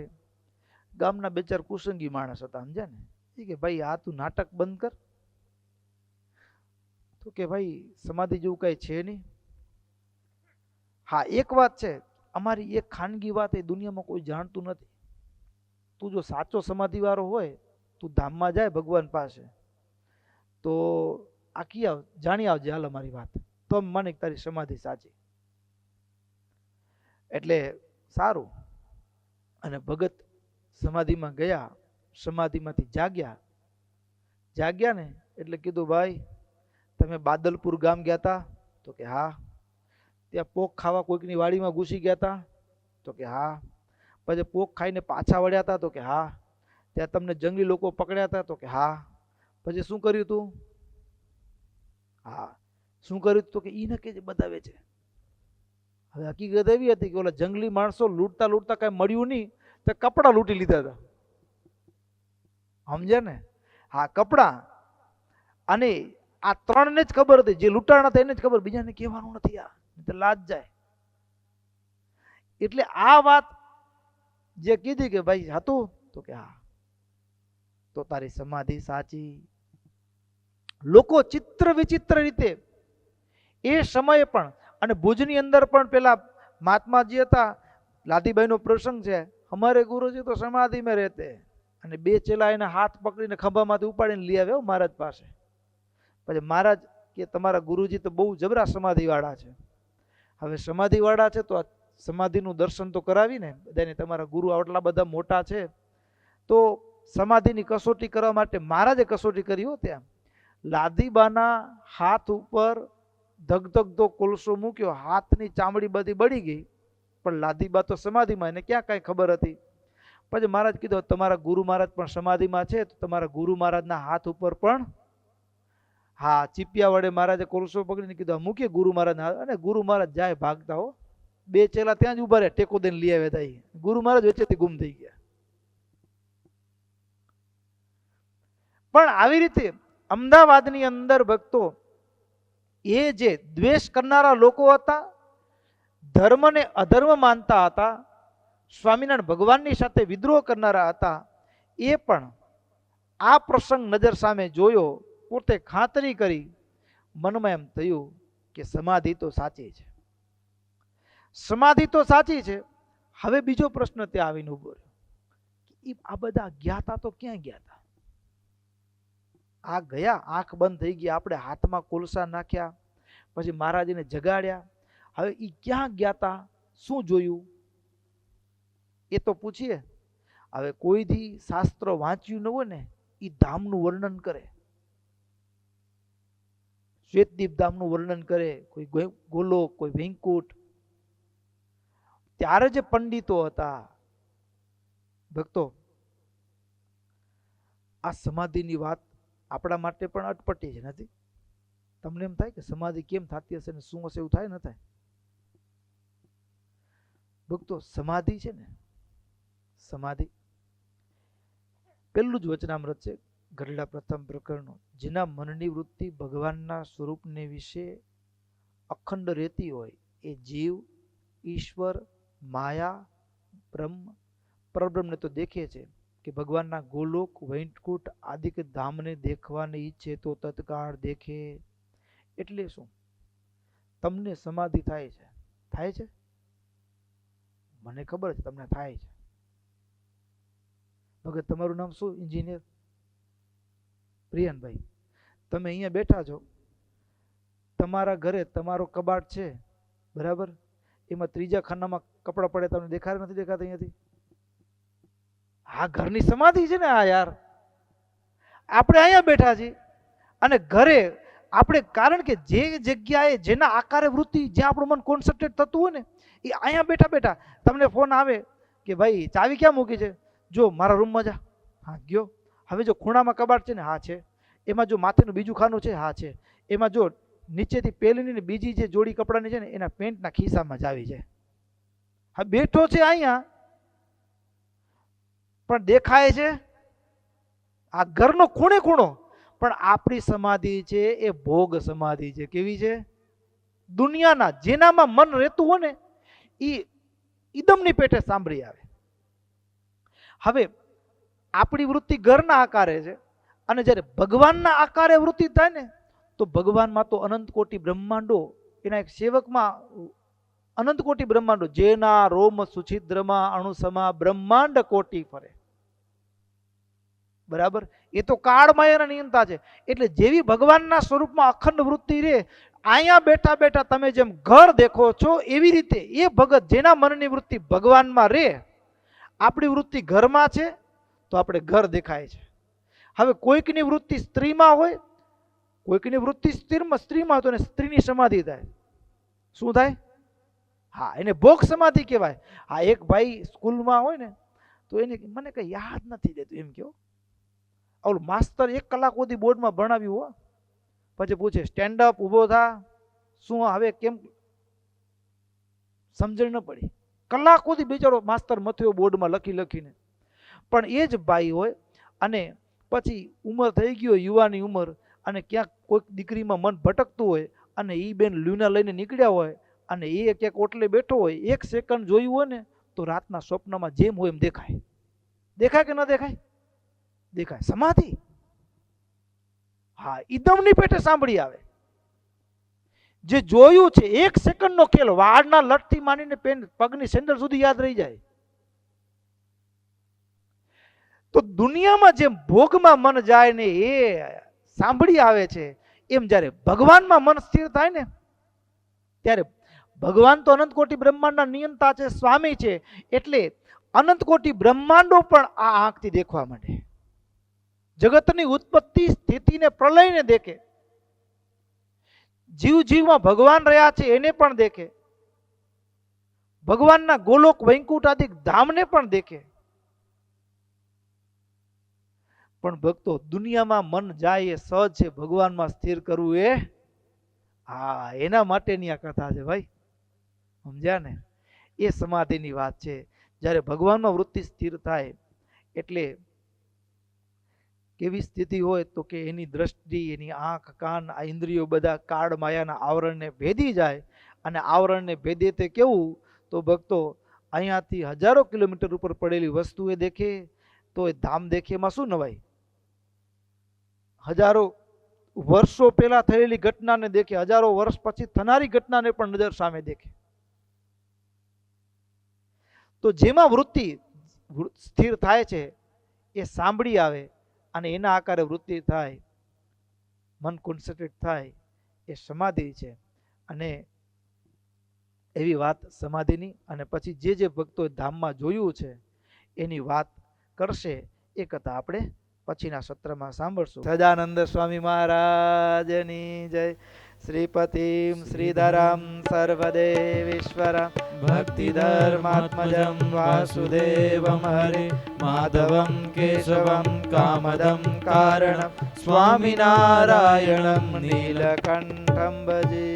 ગામના 2-4 કુસંગી માણસ હતા, સમજ્યા ને. એ કે ભાઈ આ તું નાટક બંધ કર. તો કે ભાઈ સમાધિ જેવું કઈ છે નહીં. હા, એક વાત છે, અમારી એક ખાનગી વાત એ દુનિયામાં કોઈ જાણતું નથી. તું જો સાચો સમાધિ વાળો હોય, તું ધામમાં જાય ભગવાન પાસે, તો આખી આવ જાણી આવજે હાલ અમારી વાત, તો મને તારી સમાધિ સાચી. એટલે સારું. અને ભગત સમાધિમાં ગયા, સમાધિમાંથી જાગ્યા ને એટલે કીધું, ભાઈ તમે બાદલપુર ગામ ગયા હતા? તો કે હા. ત્યાં પોક ખાવા કોઈકની વાડીમાં ઘૂસી ગયા હતા? તો કે હા. પછી પોક ખાઈને પાછા વળ્યા હતા? તો કે હા. ત્યાં તમને જંગલી લોકો પકડ્યા હતા? તો કે હા. પછી શું કર્યું તું? હા. શું કર્યું? તો કે ઈ ન કે બતાવે છે. હવે હકીકત એવી હતી કે ઓલા જંગલી માણસો લૂંટતા લૂંટતા કઈ મળ્યું નહીં, તો કપડા લૂંટી લીધા હતા. સમજ્યા ને? હા, કપડા. અને આ 3 ને જ ખબર હતી, જે લૂંટાણા હતા એને જ ખબર, બીજાને કહેવાનું નથી. આ લાજ જાય. એટલે આ વાત જે કીધી કે ભાઈ હતું? તો કે હા. તો તારી સમાધિ સાચી. લોકો ચિત્ર વિચિત્ર રીતે એ સમયે પણ, અને ભુજની અંદર પણ પેલા મહાત્માજી હતા, લાદીબાઈનો પ્રસંગ છે, અમારે ગુરુજી તો સમાધિમાં રહેતે, અને 2 ચેલા એના હાથ પકડીને ખંભામાંથી ઉપાડીને લઈ આવ્યો મહારાજ પાસે. પછી મહારાજ કે તમારા ગુરુજી તો બહુ જબરા સમાધિ વાળા છે. હવે સમાધિ વાળા છે તો સમાધિનું દર્શન તો કરાવીને બધાને, તમારા ગુરુ આટલા બધા મોટા છે. તો સમાધિની કસોટી કરવા માટે મહારાજે કસોટી કરી હો. ત્યાં લાદીબાના હાથ ઉપર ધગધગતો કોલસો મૂક્યો, હાથની ચામડી બધી બળી ગઈ, પણ લાદીબા તો સમાધિમાં, એને ક્યાં કાંઈ ખબર હતી. પછી મહારાજ કીધું તમારા ગુરુ મહારાજ પણ સમાધિમાં છે, તો તમારા ગુરુ મહારાજના હાથ ઉપર પણ, હા, ચીપિયા વડે મહારાજે કોલસો પકડીને કીધું મૂકીએ ગુરુ મહારાજના હાથ. અને ગુરુ મહારાજ જાય ભાગતા હો. 2 ચેલા ત્યાં જ ઉભા રહ્યા, ટેકો દઈને લઈ આવ્યા હતા. ગુરુ મહારાજ વચ્ચેથી ગુમ થઈ ગયા. પણ આવી રીતે અમદાવાદની અંદર ભક્તો, એ જે દ્વેષ કરનારા લોકો હતા, ધર્મને અધર્મ માનતા હતા, સ્વામિનારાયણ ભગવાનની સાથે વિદ્રોહ કરનારા હતા, એ પણ આ પ્રસંગ નજર સામે જોયો, પોતે ખાતરી કરી, મનમાં એમ થયું કે સમાધિ તો સાચી છે. સમાધિ તો સાચી છે. હવે બીજો પ્રશ્ન ત્યાં આવીને ઉભો રહ્યો, આ બધા ગયા હતા તો ક્યાં ગયા હતા? આ ગયા, આંખ બંધ થઈ ગઈ, આપણે હાથમાં કોલસા નાખ્યા, પછી મહારાજને જગાડ્યા. હવે એ ક્યાં ગયા હતા, શું જોયું, એ તો પૂછીએ. હવે કોઈથી શાસ્ત્ર વાંચ્યું ન હોય ને, એ ધામનું વર્ણન કરે, શ્વેતદીપ ધામનું વર્ણન કરે, કોઈ ગોલોક, કોઈ વૈકુંઠ. ત્યારે જે પંડિતો હતા ભક્તો, આ સમાધિની વાત આપણા માટે પણ અટપટી છે, નથી? તમને એમ થાય કે સમાધિ કેમ થતી હશે ને શું હશે, એવું થાય ન થાય? ભક્તો, સમાધિ છે ને, સમાધિ પેલું જ વચનામૃત છે, ગરડા પ્રથમ પ્રકરણનું. જેના મનની વૃત્તિ ભગવાનના સ્વરૂપને વિશે અખંડ રહેતી હોય, એ જીવ, ઈશ્વર, માયા, બ્રહ્મ, પરબ્રહ્મને તો દેખે છે કે ભગવાનના ગોલોક વૈકુંઠ આદિક ધામને દેખવાની ઈચ્છે તો તત્કાળ દેખે. એટલે શું? તમને સમાધિ થાય છે? થાય છે? મને ખબર છે તમને થાય છે. ભગત તમારું નામ શું? એન્જિનિયર પ્રિયનભાઈ. તમે અહીંયા બેઠા છો, તમારા ઘરે તમારો કબાટ છે, બરાબર? એમાં ત્રીજા ખાનામાં કપડાં પડે તમને દેખાતા નથી? દેખાતા અહીંયાથી? આ ઘરની સમાધિ છે ને આ યાર. આપણે અહીંયા બેઠા છીએ અને ઘરે આપણે, કારણ કે જે જગ્યાએ જેના આકારે વૃત્તિ, જ્યાં આપણું મન કોન્સન્ટ્રેટ થતું હોય ને, એ અહીંયા બેઠા બેઠા તમને ફોન આવે કે ભાઈ ચાવી ક્યાં મૂકી છે? જો મારા રૂમમાં જા. હા ગયો. હવે જો ખૂણામાં કબાટ છે ને? હા છે. એમાં જો માથેનું બીજું ખાનું છે? હા છે. એમાં જો નીચેથી પહેલી ને બીજી જે જોડી કપડાની છે ને, એના પેન્ટના ખિસ્સામાં જ આવી છે. હા બેઠો છે અહીંયા, પણ દેખાય છે આ ઘરનો ખૂણે ખૂણો. પણ આપણી સમાધિ છે એ ભોગ સમાધિ છે. કેવી છે? દુનિયાના જેનામાં મન રહેતું હોય ને, એ ઈદમની પેટે સાંભળી આવે. હવે આપણી વૃત્તિ ઘરના આકારે છે, અને જ્યારે ભગવાનના આકારે વૃત્તિ થાય ને, તો ભગવાનમાં તો અનંત કોટી બ્રહ્માંડો, એના એક સેવકમાં અનંત કોટી બ્રહ્માંડો, જેના રોમ સુછિદ્રમાં અણુસમા બ્રહ્માંડ કોટી ફરે. બરાબર? એ તો કાળમાયાના નિયંતા છે. એટલે જેવી ભગવાનના સ્વરૂપમાં અખંડ વૃત્તિ રે, અહીંયા બેઠા બેઠા તમે જેમ ઘર દેખો છો, એવી રીતે એ ભગત જેના મનની વૃત્તિ ભગવાનમાં રે, આપણી વૃત્તિ ઘરમાં છે તો આપણે ઘર દેખાય છે. હવે કોઈકની વૃત્તિ સ્ત્રીમાં હોય, કોઈકની વૃત્તિ સ્ત્રીમાં હોય, તો એને સ્ત્રીની સમાધિ થાય. શું થાય? હા, એને ભોગ સમાધિ કહેવાય. હા, એક ભાઈ સ્કૂલમાં હોય ને, તો એને મને કઈ યાદ નથી દેતું, એમ કહો. ઓલું માસ્તર 1 કલાક સુધી બોર્ડમાં ભણાવ્યું હો, પછી પૂછે સ્ટેન્ડ અપ, ઊભો થા. શું હવે કેમ? સમજણ ન પડી. કલાક સુધી બિચારો માસ્તર મથ્યો બોર્ડમાં લખી લખીને. પણ એ જ ભાઈ હોય અને પછી ઉંમર થઈ ગઈ હોય, યુવાની ઉંમર, અને ક્યાંક કોઈક દીકરીમાં મન ભટકતું હોય, અને એ બેન લ્યુના લઈને નીકળ્યા હોય, અને એ ક્યાંક ઓટલે બેઠો હોય, 1 સેકન્ડ જોયું હોય ને, તો રાતના સ્વપ્નમાં જેમ હોય એમ દેખાય. દેખાય કે ન દેખાય? દેખાય. સમાધિ. હા, ઈદમની પેટે સાંભળી આવે. જે જોયું છે 1 સેકન્ડનો ખેલ, વાળના લટથી માંડીને પગની સેન્ડલ સુધી યાદ રહી જાય. તો દુનિયામાં જેમ ભોગમાં મન જાય ને એ સાંભળી આવે છે, એમ જ્યારે ભગવાનમાં મન સ્થિર થાય ને, ત્યારે ભગવાન તો અનંત કોટી બ્રહ્માંડના નિયંતા છે, સ્વામી છે. એટલે અનંત કોટી બ્રહ્માંડો પણ આ આંખથી દેખવા માંડે. જગતની ઉત્પત્તિ, સ્થિતિને, પ્રલયને દેખે. જીવ જીવમાં ભગવાન રહ્યા છે એને પણ દેખે. ભગવાનના ગોલોક વૈકુંઠ આદિ ધામને પણ દેખે. પણ ભક્તો, દુનિયામાં મન જાય એ સહજ છે, ભગવાનમાં સ્થિર કરવું એ હા, એના માટેની આ કથા છે ભાઈ. સમજ્યા ને? એ સમાધિની વાત છે. જ્યારે ભગવાનમાં વૃત્તિ સ્થિર થાય એટલે કેવી સ્થિતિ હોય, તો કે એની દ્રષ્ટિ, એની આંખ, કાન, આ ઇન્દ્રિયો બધા કાળ માયાના આવરણને ભેદી જાય. અને આવરણને ભેદે તે કેવું? તો ભક્તો, અહીંયાથી હજારો કિલોમીટર ઉપર પડેલી વસ્તુ એ દેખે તો એ ધામ દેખે. એમાં શું નવાય? હજારો વર્ષો પહેલા થયેલી ઘટનાને દેખે, હજારો વર્ષ પછી થનારી ઘટનાને પણ નજર સામે દેખે. તો જેમાં વૃત્તિ સ્થિર થાય છે એ સાંભળી આવે, અને એના આકારે વૃત્તિ થાય, મન કોન્સન્ટ્રેટ થાય, એ સમાધિ છે. અને એવી વાત સમાધિની. અને પછી જે જે ભક્તો ધામમાં જોયું છે એની વાત કરશે. એ કથા આપણે પછીના સત્રમાં સાંભળશું. સદાનંદ સ્વામી મહારાજની જય. શ્રીપતિમ શ્રીધરમ સર્વદેવેશ્વરમ ભક્તિધર્માત્મજં વાસુદેવમ હરે માધવમ કેશવમ કામદમ કારણમ સ્વામિનારાયણમ નીલકંઠમ ભજે.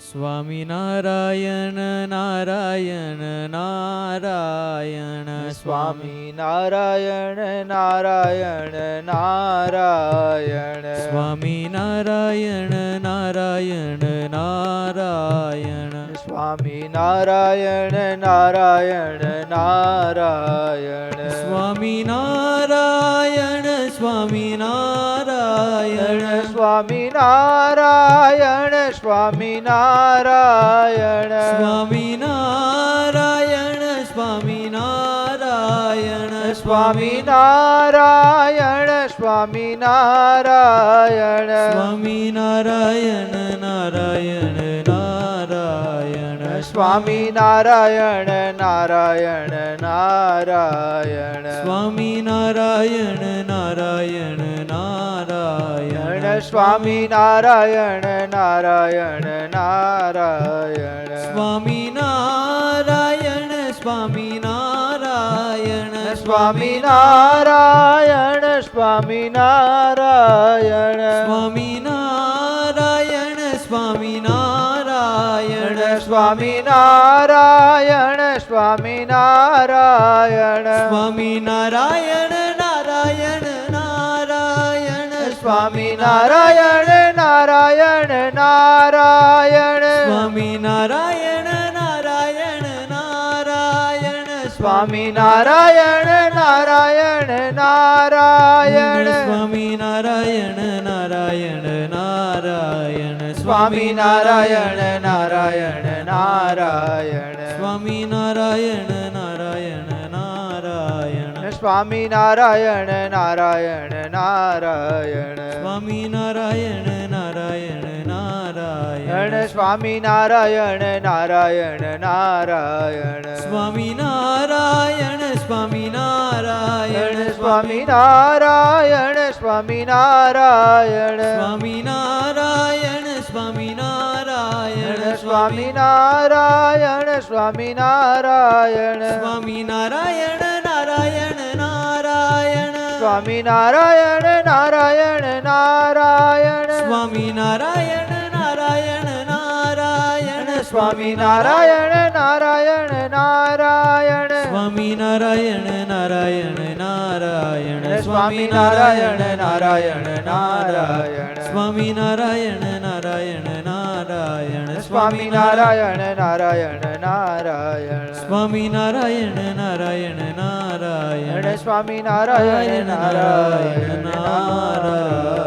સ્વામિનારાયણ નારાયણ નારાયણ સ્વામી નારાયણ નારાયણ નારાયણ સ્વામિનારાયણ નારાયણ નારાયણ સ્વામી નારાયણ નારાયણ નારાયણ સ્વામી નારાયણ સ્વામી નારાયણ સ્વામી નારાયણ સ્વામી નારાયણ સ્વામી નારાયણ સ્વામી નારાયણ સ્વામી નારાયણ સ્વામી નારાયણ સ્વામી નારાયણ નારાયણ નારાયણ સ્વામી નારાયણ નારાયણ નારાયણ સ્વામી નારાયણ નારાયણ નારાયણ સ્વામી નારાયણ નારાયણ નારાયણ સ્વામી નારાયણ સ્વામી નારાયણ સ્વામી નારાયણ સ્વામી નારાયણ સ્વામી નારાયણ સ્વામી નારાયણ સ્વામી નારાયણ સ્વામી નારાયણ સ્વામી નારાયણ નારાયણ નારાયણ સ્વામી નારાયણ નારાયણ નારાયણ સ્વામી નારાયણ નારાયણ નારાયણ સ્વામી નારાયણ નારાયણ નારાયણ સ્વામી નારાયણ નારાયણ નારાયણ સ્વામી નારાયણ નારાયણ નારાયણ સ્વામી નારાયણ નારાયણ નારાયણ સ્વામી નારાયણ નારાયણ નારાયણ સ્વામી નારાયણ નારાયણ નારાયણ સ્વામી નારાયણ નારાયણ નારાયણ સ્વામી નારાયણ સ્વામી નારાયણ સ્વામી નારાયણ સ્વામી નારાયણ સ્વામી નારાયણ સ્વામી નારાયણ સ્વામી નારાયણ સ્વામી નારાયણ સ્વામી નારાયણ નારાયણ નારાયણ સ્વામી નારાયણ નારાયણ નારાયણ સ્વામી નારાયણ નારાયણ નારાયણ સ્વામી નારાયણ નારાયણ નારાયણ સ્વામી નારાયણ નારાયણ નારાયણ સ્વામી નારાયણ નારાયણ નારાયણ સ્વામી નારાયણ નારાયણ નારાયણ સ્વામી નારાયણ નારાયણ નારાયણ સ્વામી નારાયણ નારાયણ નારાયણ સ્વામી નારાયણ નારાયણ નારાયણ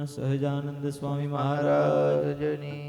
સહજાનંદ સ્વામી મહારાજ મહારાજની